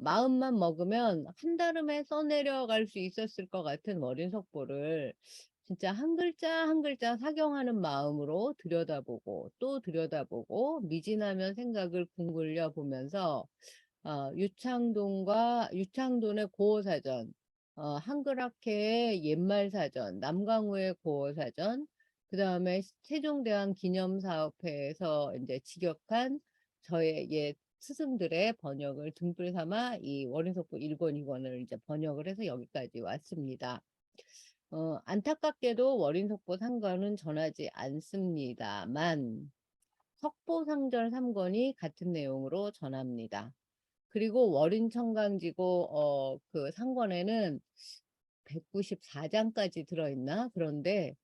마음만 먹으면 한달음에 써내려갈 수 있었을 것 같은 월인석보를 진짜 한 글자 한 글자 사경하는 마음으로 들여다보고 또 들여다보고 미진하면 생각을 궁굴려 보면서 유창돈의 고어사전, 한글학회의 옛말사전, 남강우의 고어사전, 그 다음에 세종대왕 기념사업회에서 이제 직역한 저의 옛 스승들의 번역을 등불 삼아 이 월인석보 1권, 2권을 이제 번역을 해서 여기까지 왔습니다. 안타깝게도 월인석보 3권은 전하지 않습니다만 석보상절 3권이 같은 내용으로 전합니다. 그리고 월인청강지고 그 상권에는 194장까지 들어있나? 그런데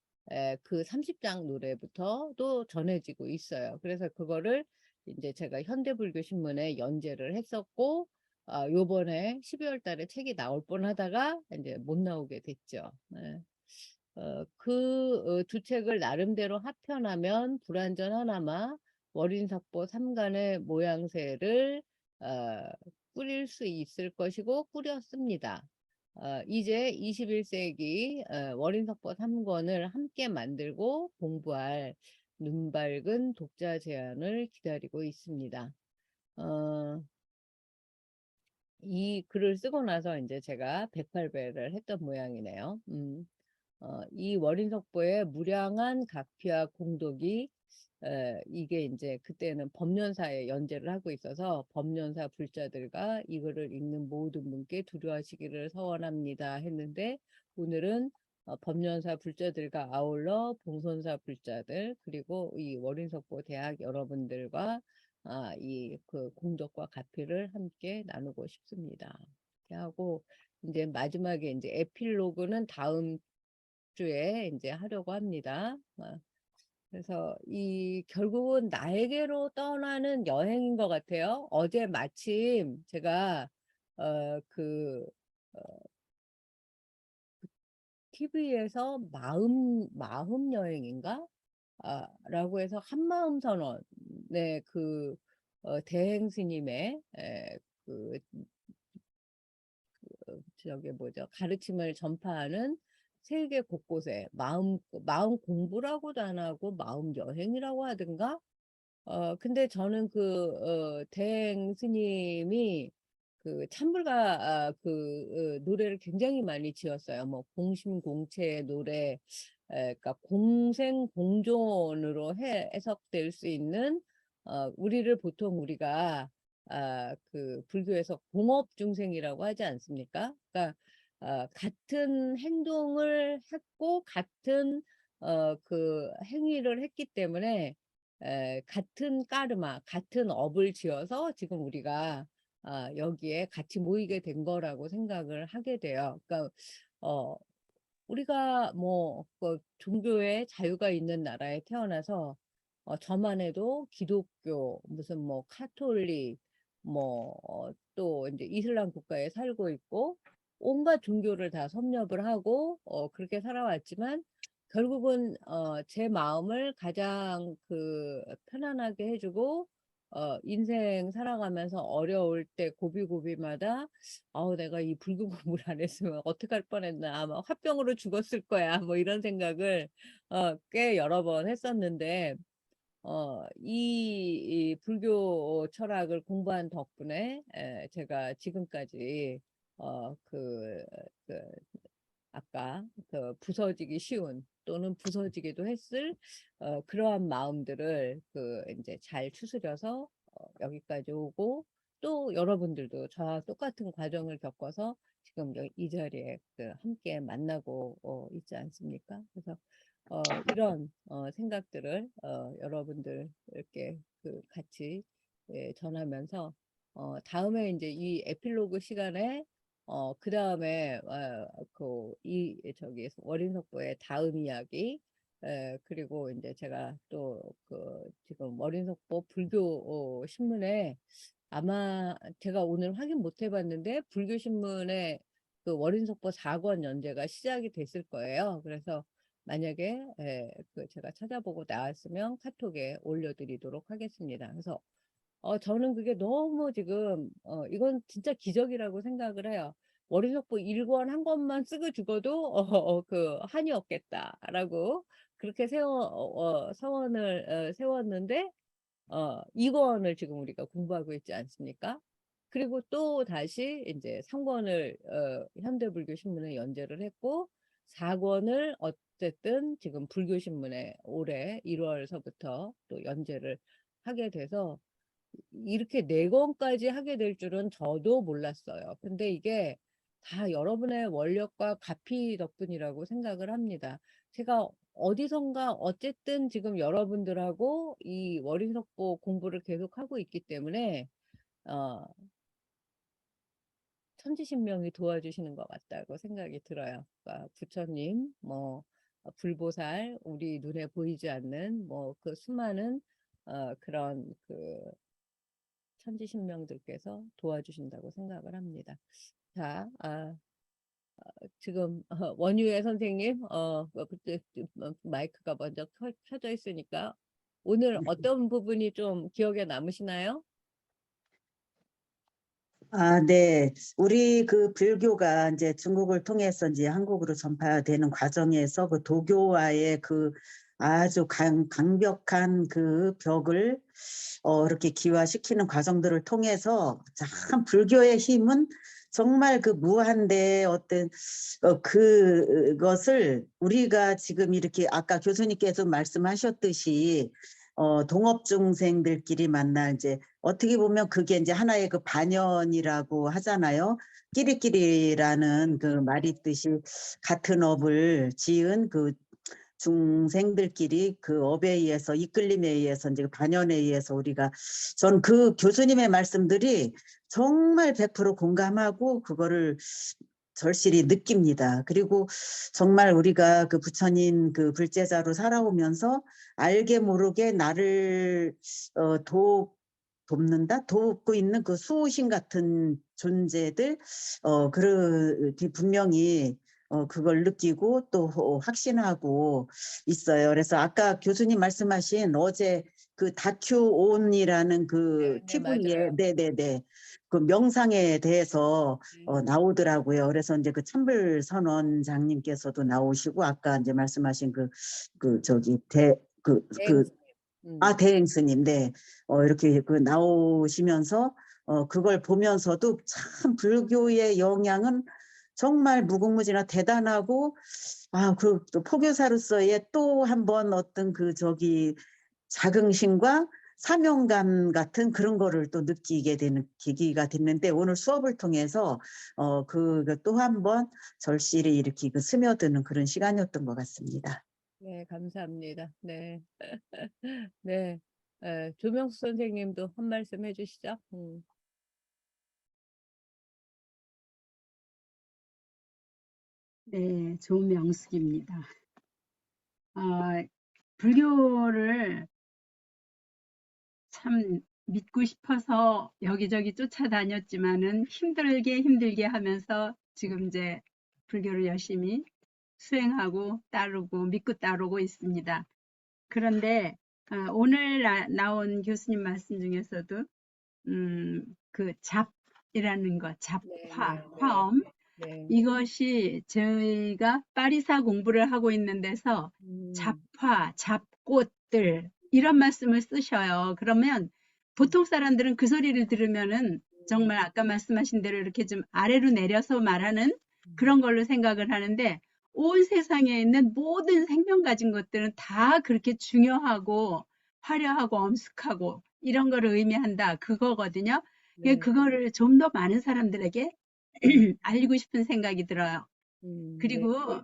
그 30장 노래부터도 전해지고 있어요. 그래서 그거를 이제 제가 현대불교 신문에 연재를 했었고 요번에 12월 달에 책이 나올 뻔하다가 이제 못 나오게 됐죠. 네. 두 책을 나름대로 합편하면 불완전하나마 월인석보 3간의 모양새를 꾸릴 수 있을 것이고 꾸렸습니다. 이제 21세기 월인석보 3권을 함께 만들고 공부할 눈밝은 독자 제안을 기다리고 있습니다. 이 글을 쓰고 나서 이제 제가 108배를 했던 모양이네요. 이 월인석보의 무량한 각피와 공덕이 이게 이제 그때는 법련사에 연재를 하고 있어서 법련사 불자들과 이거를 읽는 모든 분께 두려워하시기를 서원합니다 했는데, 오늘은 법련사 불자들과 아울러 봉선사 불자들 그리고 이 월인석보 대학 여러분들과 이 그 공덕과 가피를 함께 나누고 싶습니다. 이렇게 하고 이제 마지막에 이제 에필로그는 다음 주에 이제 하려고 합니다. 그래서 이 결국은 나에게로 떠나는 여행인 것 같아요. 어제 마침 제가 그 TV에서 마음 여행인가? 라고 해서 한마음 선언의 그 대행 스님의 그 저기 뭐죠? 가르침을 전파하는 세계 곳곳에 마음 공부라고도 안 하고 마음 여행이라고 하든가. 근데 저는 대행 스님이 그 찬불가 노래를 굉장히 많이 지었어요. 뭐 공심공체의 노래, 그러니까 공생공존으로 해석될 수 있는 우리를 보통 우리가 그 불교에서 공업중생이라고 하지 않습니까? 그러니까 같은 행동을 했고 같은 그 행위를 했기 때문에 같은 까르마, 같은 업을 지어서 지금 우리가 여기에 같이 모이게 된 거라고 생각을 하게 돼요. 그러니까 우리가 그 종교의 자유가 있는 나라에 태어나서 저만 해도 기독교, 무슨 뭐 카톨릭, 또 이제 이슬람 국가에 살고 있고 온갖 종교를 다 섭렵을 하고 그렇게 살아왔지만 결국은 제 마음을 가장 편안하게 해주고 인생 살아가면서 어려울 때 고비고비마다 내가 이 불교 공부를 안 했으면 어떡할 뻔했나, 아마 화병으로 죽었을 거야, 뭐 이런 생각을 꽤 여러 번 했었는데 이 불교 철학을 공부한 덕분에 제가 지금까지 어, 그, 그 아까 부서지기 쉬운 또는 부서지기도 했을 그러한 마음들을 이제 잘 추스려서 여기까지 오고, 또 여러분들도 저와 똑같은 과정을 겪어서 지금 이 자리에 함께 만나고 있지 않습니까? 그래서 이런 생각들을 여러분들께 같이 전하면서 다음에 이제 이 에필로그 시간에 그 다음에 저기 월인석보의 다음 이야기, 그리고 이제 제가 또 지금 월인석보 불교 신문에, 아마 제가 오늘 확인 못 해봤는데 불교 신문에 월인석보 4권 연재가 시작이 됐을 거예요. 그래서 만약에 제가 찾아보고 나왔으면 카톡에 올려드리도록 하겠습니다. 그래서 저는 그게 너무 지금 이건 진짜 기적이라고 생각을 해요. 월요석보 1권 한 권만 쓰고 죽어도 한이 없겠다라고 그렇게 서원을 세웠는데 2권을 지금 우리가 공부하고 있지 않습니까? 그리고 또 다시 이제 3권을 현대불교신문에 연재를 했고 4권을 어쨌든 지금 불교신문에 올해 1월서부터 또 연재를 하게 돼서 이렇게 4권까지 하게 될 줄은 저도 몰랐어요. 근데 이게 다 여러분의 원력과 가피 덕분이라고 생각을 합니다. 제가 어디선가 어쨌든 지금 여러분들하고 이 월인석보 공부를 계속하고 있기 때문에 어, 천지신명이 도와주시는 것 같다고 생각이 들어요. 그러니까 부처님, 불보살, 우리 눈에 보이지 않는 그 수많은 그런 천지신명들께서 도와주신다고 생각을 합니다. 자, 지금 원유의 선생님, 마이크가 먼저 켜져 있으니까 오늘 어떤 부분이 좀 기억에 남으시나요? 네. 우리 불교가 이제 중국을 통해서 이제 한국으로 전파되는 과정에서 도교와의 아주 강력한 그 벽을 이렇게 기화시키는 과정들을 통해서 참 불교의 힘은 정말 그 무한대 어떤 그것을 우리가 지금 이렇게 아까 교수님께서 말씀하셨듯이 동업 중생들끼리 만나 이제 어떻게 보면 그게 이제 하나의 그 반연이라고 하잖아요. 끼리끼리라는 그 말이 있듯이 같은 업을 지은 그 중생들끼리 그 업에 의해서 이끌림에 의해서 이제 반연에 의해서 우리가 전 그 교수님의 말씀들이 정말 100% 공감하고 그거를 절실히 느낍니다. 그리고 정말 우리가 그 부처님 그 불제자로 살아오면서 알게 모르게 나를 돕는다, 돕고 있는 그 수호신 같은 존재들, 분명히 그걸 느끼고 또 확신하고 있어요. 그래서 아까 교수님 말씀하신 어제 그 다큐 온이라는 그 네, TV에 맞아요. 네네네 그 명상에 대해서 네. 나오더라고요. 그래서 이제 그 천불 선원장님께서도 나오시고 아까 이제 말씀하신 저기 네, 대행 스님, 네. 이렇게 그 나오시면서 그걸 보면서도 참 불교의 영향은 정말 무궁무진하고 대단하고 그리고 또 포교사로서의 또 한 번 어떤 자긍심과 사명감 같은 그런 거를 또 느끼게 되는 계기가 됐는데 오늘 수업을 통해서 또 한 번 절실히 이렇게 스며드는 그런 시간이었던 것 같습니다. 네, 감사합니다. 네. 네. 조명수 선생님도 한 말씀 해주시죠. 네, 조명숙입니다. 불교를 참 믿고 싶어서 여기저기 쫓아다녔지만은 힘들게 하면서 지금 이제 불교를 열심히 수행하고 따르고 믿고 따르고 있습니다. 그런데 오늘 나온 교수님 말씀 중에서도 그 잡이라는 것, 잡화, 화엄 네. 이것이 저희가 빠리사 공부를 하고 있는 데서 잡화, 잡꽃들 이런 말씀을 쓰셔요. 그러면 보통 사람들은 그 소리를 들으면은 정말 아까 말씀하신 대로 이렇게 좀 아래로 내려서 말하는 그런 걸로 생각을 하는데 온 세상에 있는 모든 생명 가진 것들은 다 그렇게 중요하고 화려하고 엄숙하고 이런 거를 의미한다. 그거거든요. 네. 그거를 좀 더 많은 사람들에게 알리고 싶은 생각이 들어요. 네. 그리고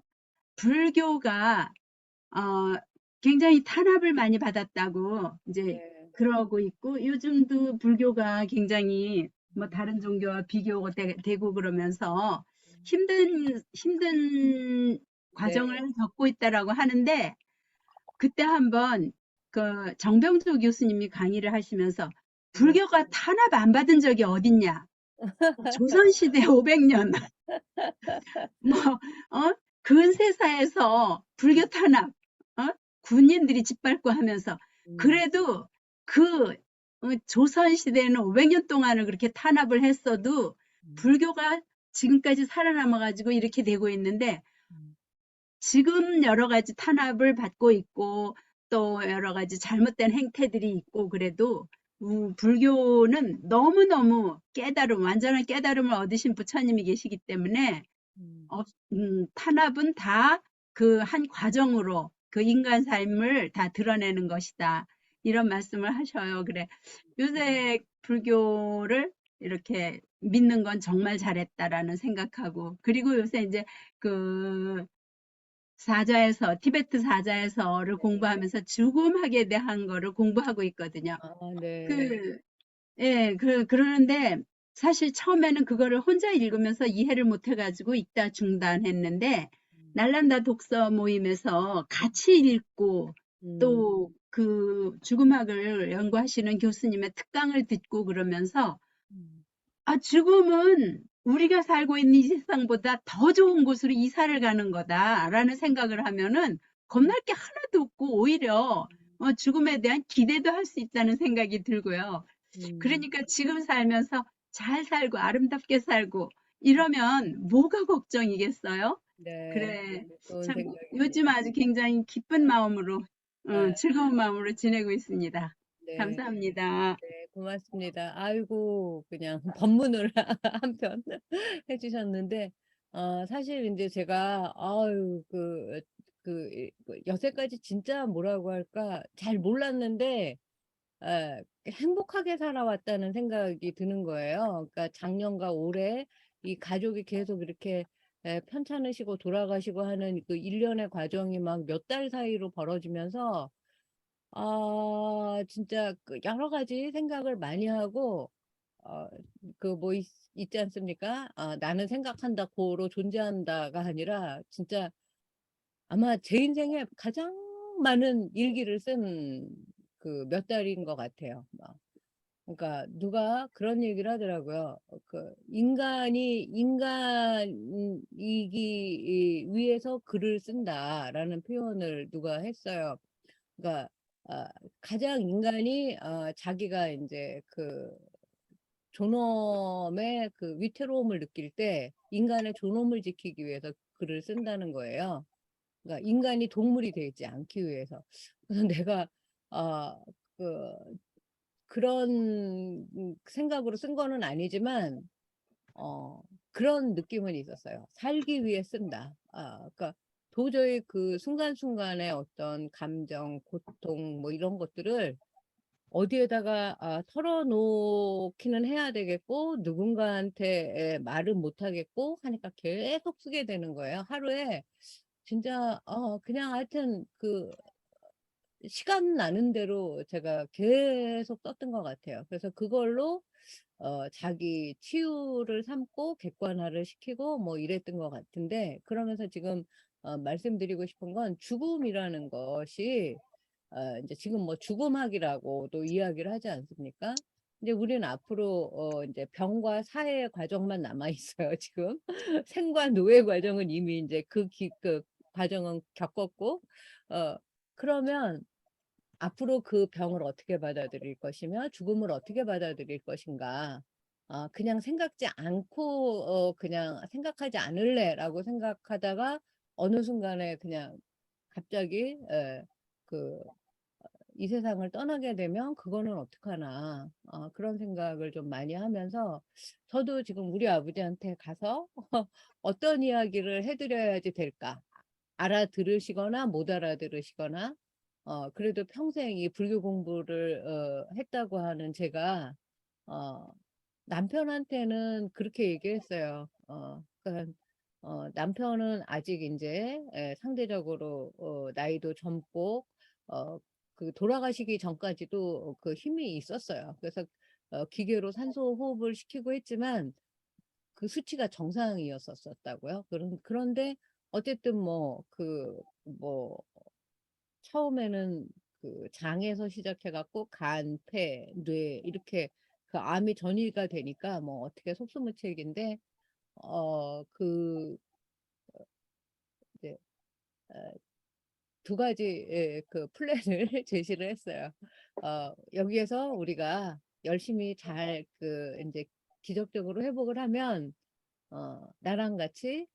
불교가 굉장히 탄압을 많이 받았다고 이제 네. 그러고 있고 요즘도 불교가 굉장히 뭐 다른 종교와 비교가 되고 그러면서 힘든 과정을 겪고 있다라고 하는데 그때 한번 그 정병조 교수님이 강의를 하시면서 불교가 탄압 안 받은 적이 어딨냐? 조선시대 500년 뭐, 근세사에서 불교 탄압, 군인들이 짓밟고 하면서, 그래도 그, 조선시대에는 500년 동안을 그렇게 탄압을 했어도, 불교가 지금까지 살아남아가지고 이렇게 되고 있는데, 지금 여러 가지 탄압을 받고 있고, 또 여러 가지 잘못된 행태들이 있고, 그래도, 불교는 너무너무 완전한 깨달음을 얻으신 부처님이 계시기 때문에, 탄압은 다 그 한 과정으로 그 인간 삶을 다 드러내는 것이다. 이런 말씀을 하셔요. 그래. 요새 불교를 이렇게 믿는 건 정말 잘했다라는 생각하고, 그리고 요새 이제 그 티베트 사자에서를 공부하면서 죽음학에 대한 거를 공부하고 있거든요. 네. 그러는데 사실 처음에는 그거를 혼자 읽으면서 이해를 못 해가지고 읽다 중단했는데 날란다 독서 모임에서 같이 읽고 또 그 죽음학을 연구하시는 교수님의 특강을 듣고 그러면서 죽음은 우리가 살고 있는 이 세상보다 더 좋은 곳으로 이사를 가는 거다라는 생각을 하면은 겁날 게 하나도 없고 오히려 죽음에 대한 기대도 할 수 있다는 생각이 들고요. 그러니까 지금 살면서 잘 살고 아름답게 살고 이러면 뭐가 걱정이겠어요? 네. 그래. 좋은 참 생각입니다. 요즘 아주 굉장히 기쁜 마음으로 네. 즐거운 마음으로 지내고 있습니다. 네. 감사합니다. 네, 고맙습니다. 아이고, 그냥 법문을 한 편 해주셨는데, 사실 이제 제가, 아유, 여태까지 진짜 뭐라고 할까, 잘 몰랐는데, 행복하게 살아왔다는 생각이 드는 거예요. 그러니까 작년과 올해 이 가족이 계속 이렇게 편찮으시고 돌아가시고 하는 그 일련의 과정이 막 몇 달 사이로 벌어지면서, 진짜 그 여러 가지 생각을 많이 하고, 어, 있지 않습니까? 나는 생각한다, 고로 존재한다가 아니라, 진짜 아마 제 인생에 가장 많은 일기를 쓴 그 몇 달인 것 같아요. 그러니까 누가 그런 얘기를 하더라고요. 그 인간이기 위해서 글을 쓴다라는 표현을 누가 했어요. 그러니까 아, 가장 인간이 자기가 이제 그 존엄의 그 위태로움을 느낄 때 인간의 존엄을 지키기 위해서 글을 쓴다는 거예요. 그러니까 인간이 동물이 되지 않기 위해서. 그래서 내가 아, 그 그런 생각으로 쓴 거는 아니지만 그런 느낌은 있었어요. 살기 위해 쓴다. 그러니까 도저히 그 순간순간의 어떤 감정, 고통 뭐 이런 것들을 어디에다가 털어놓기는 해야 되겠고 누군가한테 말은 못 하겠고 하니까 계속 쓰게 되는 거예요. 하루에 진짜 그냥 하여튼 그 시간 나는 대로 제가 계속 썼던 것 같아요. 그래서 그걸로 자기 치유를 삼고 객관화를 시키고 뭐 이랬던 것 같은데, 그러면서 지금 말씀드리고 싶은 건 죽음이라는 것이 이제 지금 뭐 죽음학이라고도 이야기를 하지 않습니까? 이제 우리는 앞으로 이제 병과 사회의 과정만 남아 있어요. 지금 생과 노의 과정은 이미 이제 그 과정은 겪었고, 그러면 앞으로 그 병을 어떻게 받아들일 것이며 죽음을 어떻게 받아들일 것인가. 그냥 생각지 않고 그냥 생각하지 않을래라고 생각하다가 어느 순간에 그냥 갑자기 그 이 세상을 떠나게 되면 그거는 어떡하나. 그런 생각을 좀 많이 하면서 저도 지금 우리 아버지한테 가서 어떤 이야기를 해드려야지 될까. 알아들으시거나 못 알아들으시거나, 그래도 평생 이 불교 공부를 했다고 하는 제가 어, 남편한테는 그렇게 얘기했어요. 그러니까 남편은 아직 이제 상대적으로 나이도 젊고 그 돌아가시기 전까지도 그 힘이 있었어요. 그래서 기계로 산소 호흡을 시키고 했지만 그 수치가 정상이었었다고요. 그런데 어쨌든 뭐 처음에는 그 장에서 시작해갖고 간, 폐, 뇌 이렇게 그 암이 전이가 되니까 뭐 어떻게 속수무책인데 이제 어, 두 가지 그 플랜을 제시를 했어요. 여기에서 우리가 열심히 잘 그 이제 기적적으로 회복을 하면 나랑 같이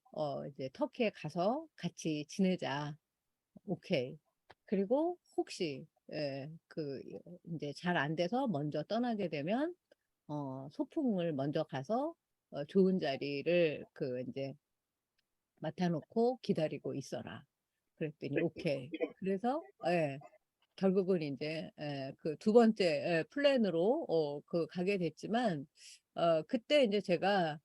이제 터키에 가서 같이 지내자. 오케이. 그리고 혹시 그 이제 잘 안 돼서 먼저 떠나게 되면 소풍을 먼저 가서 좋은 자리를 그 이제 맡아놓고 기다리고 있어라. 그랬더니 오케이. 그래서 결국은 이제 그 두 번째 플랜으로 그 가게 됐지만 그때 이제 제가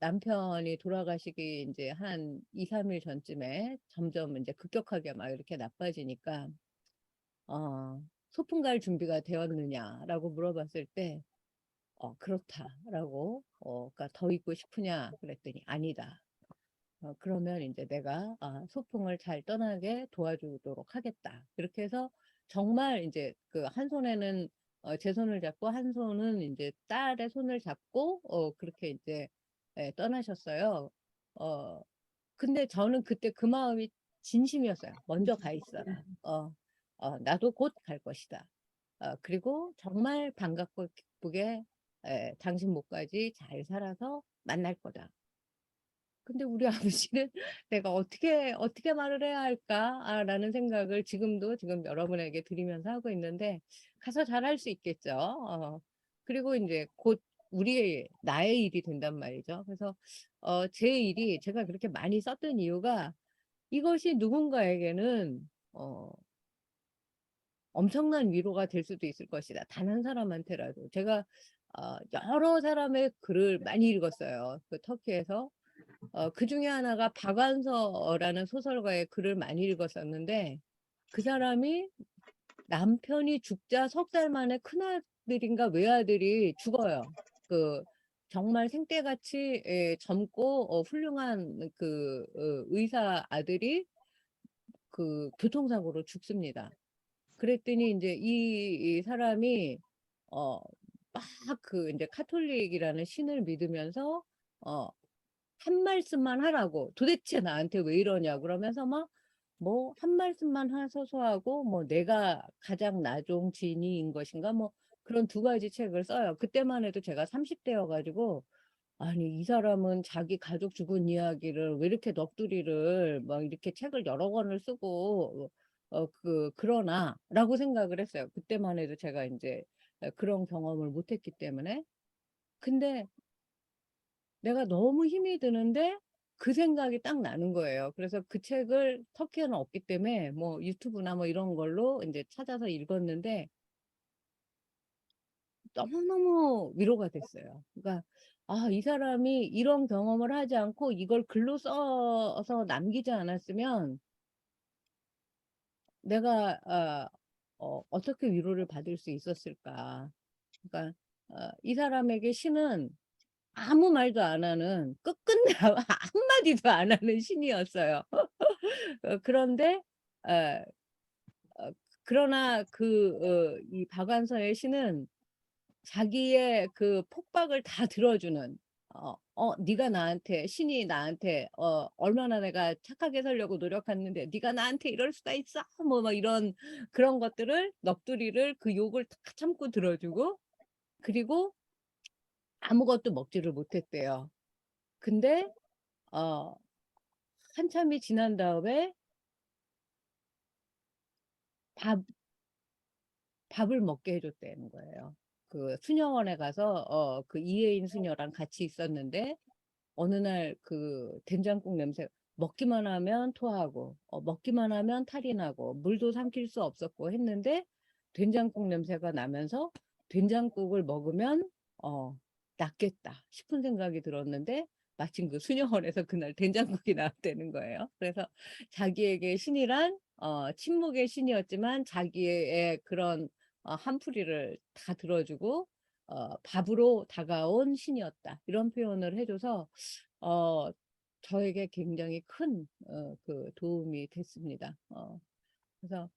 남편이 돌아가시기 이제 한 2, 3일 전쯤에 점점 이제 급격하게 막 이렇게 나빠지니까 소풍 갈 준비가 되었느냐라고 물어봤을 때 그렇다라고 그러니까 더 있고 싶으냐 그랬더니 아니다. 그러면 이제 내가 소풍을 잘 떠나게 도와주도록 하겠다. 이렇게 해서 정말 이제 그 한 손에는 제 손을 잡고 한 손은 이제 딸의 손을 잡고 그렇게 이제 떠나셨어요. 어, 근데 저는 그때 그 마음이 진심이었어요. 먼저 가 있어라. 나도 곧 갈 것이다. 그리고 정말 반갑고 기쁘게 당신 목까지 잘 살아서 만날 거다. 근데 우리 아버지는 '내가 어떻게 말을 해야 할까?'라는 생각을 지금 여러분에게 드리면서 하고 있는데 가서 잘할 수 있겠죠. 그리고 인제 곧 나의 일이 된단 말이죠. 그래서 제 일이 제가 그렇게 많이 썼던 이유가 이것이 누군가에게는 엄청난 위로가 될 수도 있을 것이다. 단 한 사람한테라도. 제가 여러 사람의 글을 많이 읽었어요. 그 터키에서. 그중에 하나가 박완서라는 소설가의 글을 많이 읽었었는데 그 사람이 남편이 죽자 석 달 만에 큰아들인가 외아들이 죽어요. 그 정말 생때같이 젊고 훌륭한 의사 아들이 그 교통사고로 죽습니다. 그랬더니 인제 이 사람이 막 인제 카톨릭이라는 신을 믿으면서 어 한 말씀만 하라고 "도대체 나한테 왜 이러냐." 그러면서 막 뭐 한 말씀만 하소서 하고 뭐 "내가 가장 나종 진이인 것인가." 뭐 그런 두 가지 책을 써요. 그때만 해도 제가 30 대여 가지고 '아니 이 사람은 자기 가족 죽은 이야기를 왜 이렇게 넋두리를 막 이렇게 책을 여러 권을 쓰고 그러나?'라고 생각을 했어요. 그때만 해도 제가 인제 그런 경험을 못 했기 때문에. 근데 내가 너무 힘이 드는데 그 생각이 딱 나는 거예요. 그래서 그 책을 터키에는 없기 때문에 뭐 유튜브나 뭐 이런 걸로 인제 찾아서 읽었는데 너무너무 위로가 됐어요. 그러니까 '아 이 사람이 이런 경험을 하지 않고 이걸 글로 써서 남기지 않았으면 내가 어떻게 위로를 받을 수 있었을까.' 그러니까 이 사람에게 시는 아무 말도 안 하는 끝끝내 한마디도 안 하는 신이었어요. 그런데 어 그러나 이 박완서의 시는 자기의 그 폭박을 다 들어주는 네가 나한테 신이 나한테 얼마나 내가 착하게 살려고 노력했는데 네가 나한테 이럴 수가 있어?' 뭐 막 이런 그런 것들을 넋두리를 그 욕을 다 참고 들어주고 그리고 아무것도 먹지를 못했대요. 근데 어 한참이 지난 다음에 밥 밥을 먹게 해 줬다는 거예요. 그 수녀원에 가서 그 이혜인 수녀랑 같이 있었는데 어느 날 그 된장국 냄새 먹기만 하면 토하고 먹기만 하면 탈이 나고 물도 삼킬 수 없었고 했는데 된장국 냄새가 나면서 '된장국을 먹으면 어 낫겠다.' 싶은 생각이 들었는데 마침 그 수녀원에서 그날 된장국이 나왔다는 거예요. 그래서 자기에게 신이란 침묵의 신이었지만 자기의 그런 한풀이를 다 들어주고 밥으로 다가온 신이었다. 이런 표현을 해 줘서 어 저에게 굉장히 큰 도움이 됐습니다. 그래서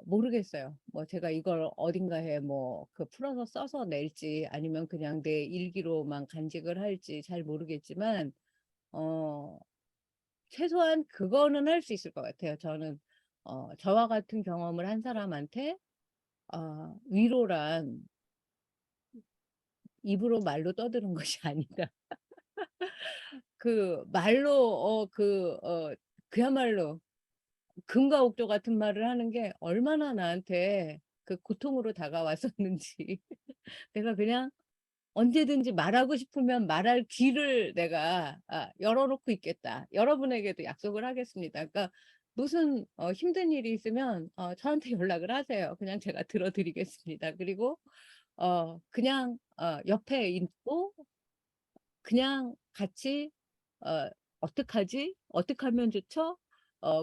모르겠어요. 뭐 제가 이걸 어딘가에 뭐 풀어서 써서 낼지 아니면 그냥 내 일기로만 간직을 할지 잘 모르겠지만 어 최소한 그거는 할 수 있을 것 같아요. 저는 저와 같은 경험을 한 사람한테 위로란 입으로 말로 떠드는 것이 아니다. 그 말로 그야말로 금과 옥조 같은 말을 하는 게 얼마나 나한테 그 고통으로 다가왔었는지 내가 그냥 언제든지 말하고 싶으면 말할 귀를 내가 열어 놓고 있겠다. 여러분에게도 약속을 하겠습니다. 그러니까 무슨 힘든 일이 있으면 저한테 연락을 하세요. 그냥 제가 들어 드리겠습니다. 그리고 그냥 옆에 있고 그냥 같이 어 "어떡하지? 어떡하면 좋죠?"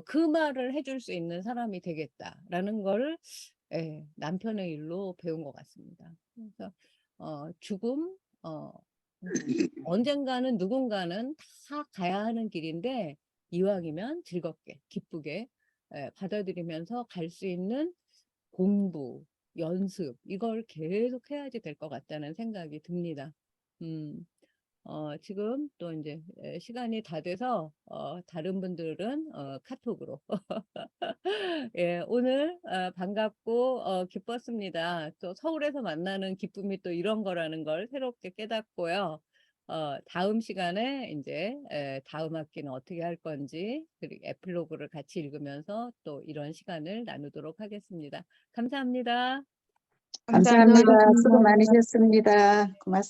그 말을 해줄 수 있는 사람이 되겠다라는 거를 예 남편의 일로 배운 것 같습니다. 그래서 죽음 언젠가는 누군가는 다 가야 하는 길인데 이왕이면 즐겁게 기쁘게 받아들이면서 갈 수 있는 공부, 연습 이걸 계속 해야지 될 것 같다는 생각이 듭니다. 음. 지금 또 이제 시간이 다 돼서 다른 분들은 카톡으로 예 오늘 반갑고 기뻤습니다. 또 서울에서 만나는 기쁨이 또 이런 거라는 걸 새롭게 깨닫고요. 다음 시간에 이제 다음 학기는 어떻게 할 건지 그리고 에필로그를 같이 읽으면서 또 이런 시간을 나누도록 하겠습니다. 감사합니다. 감사합니다. 수고 많으셨습니다. 고맙습니다.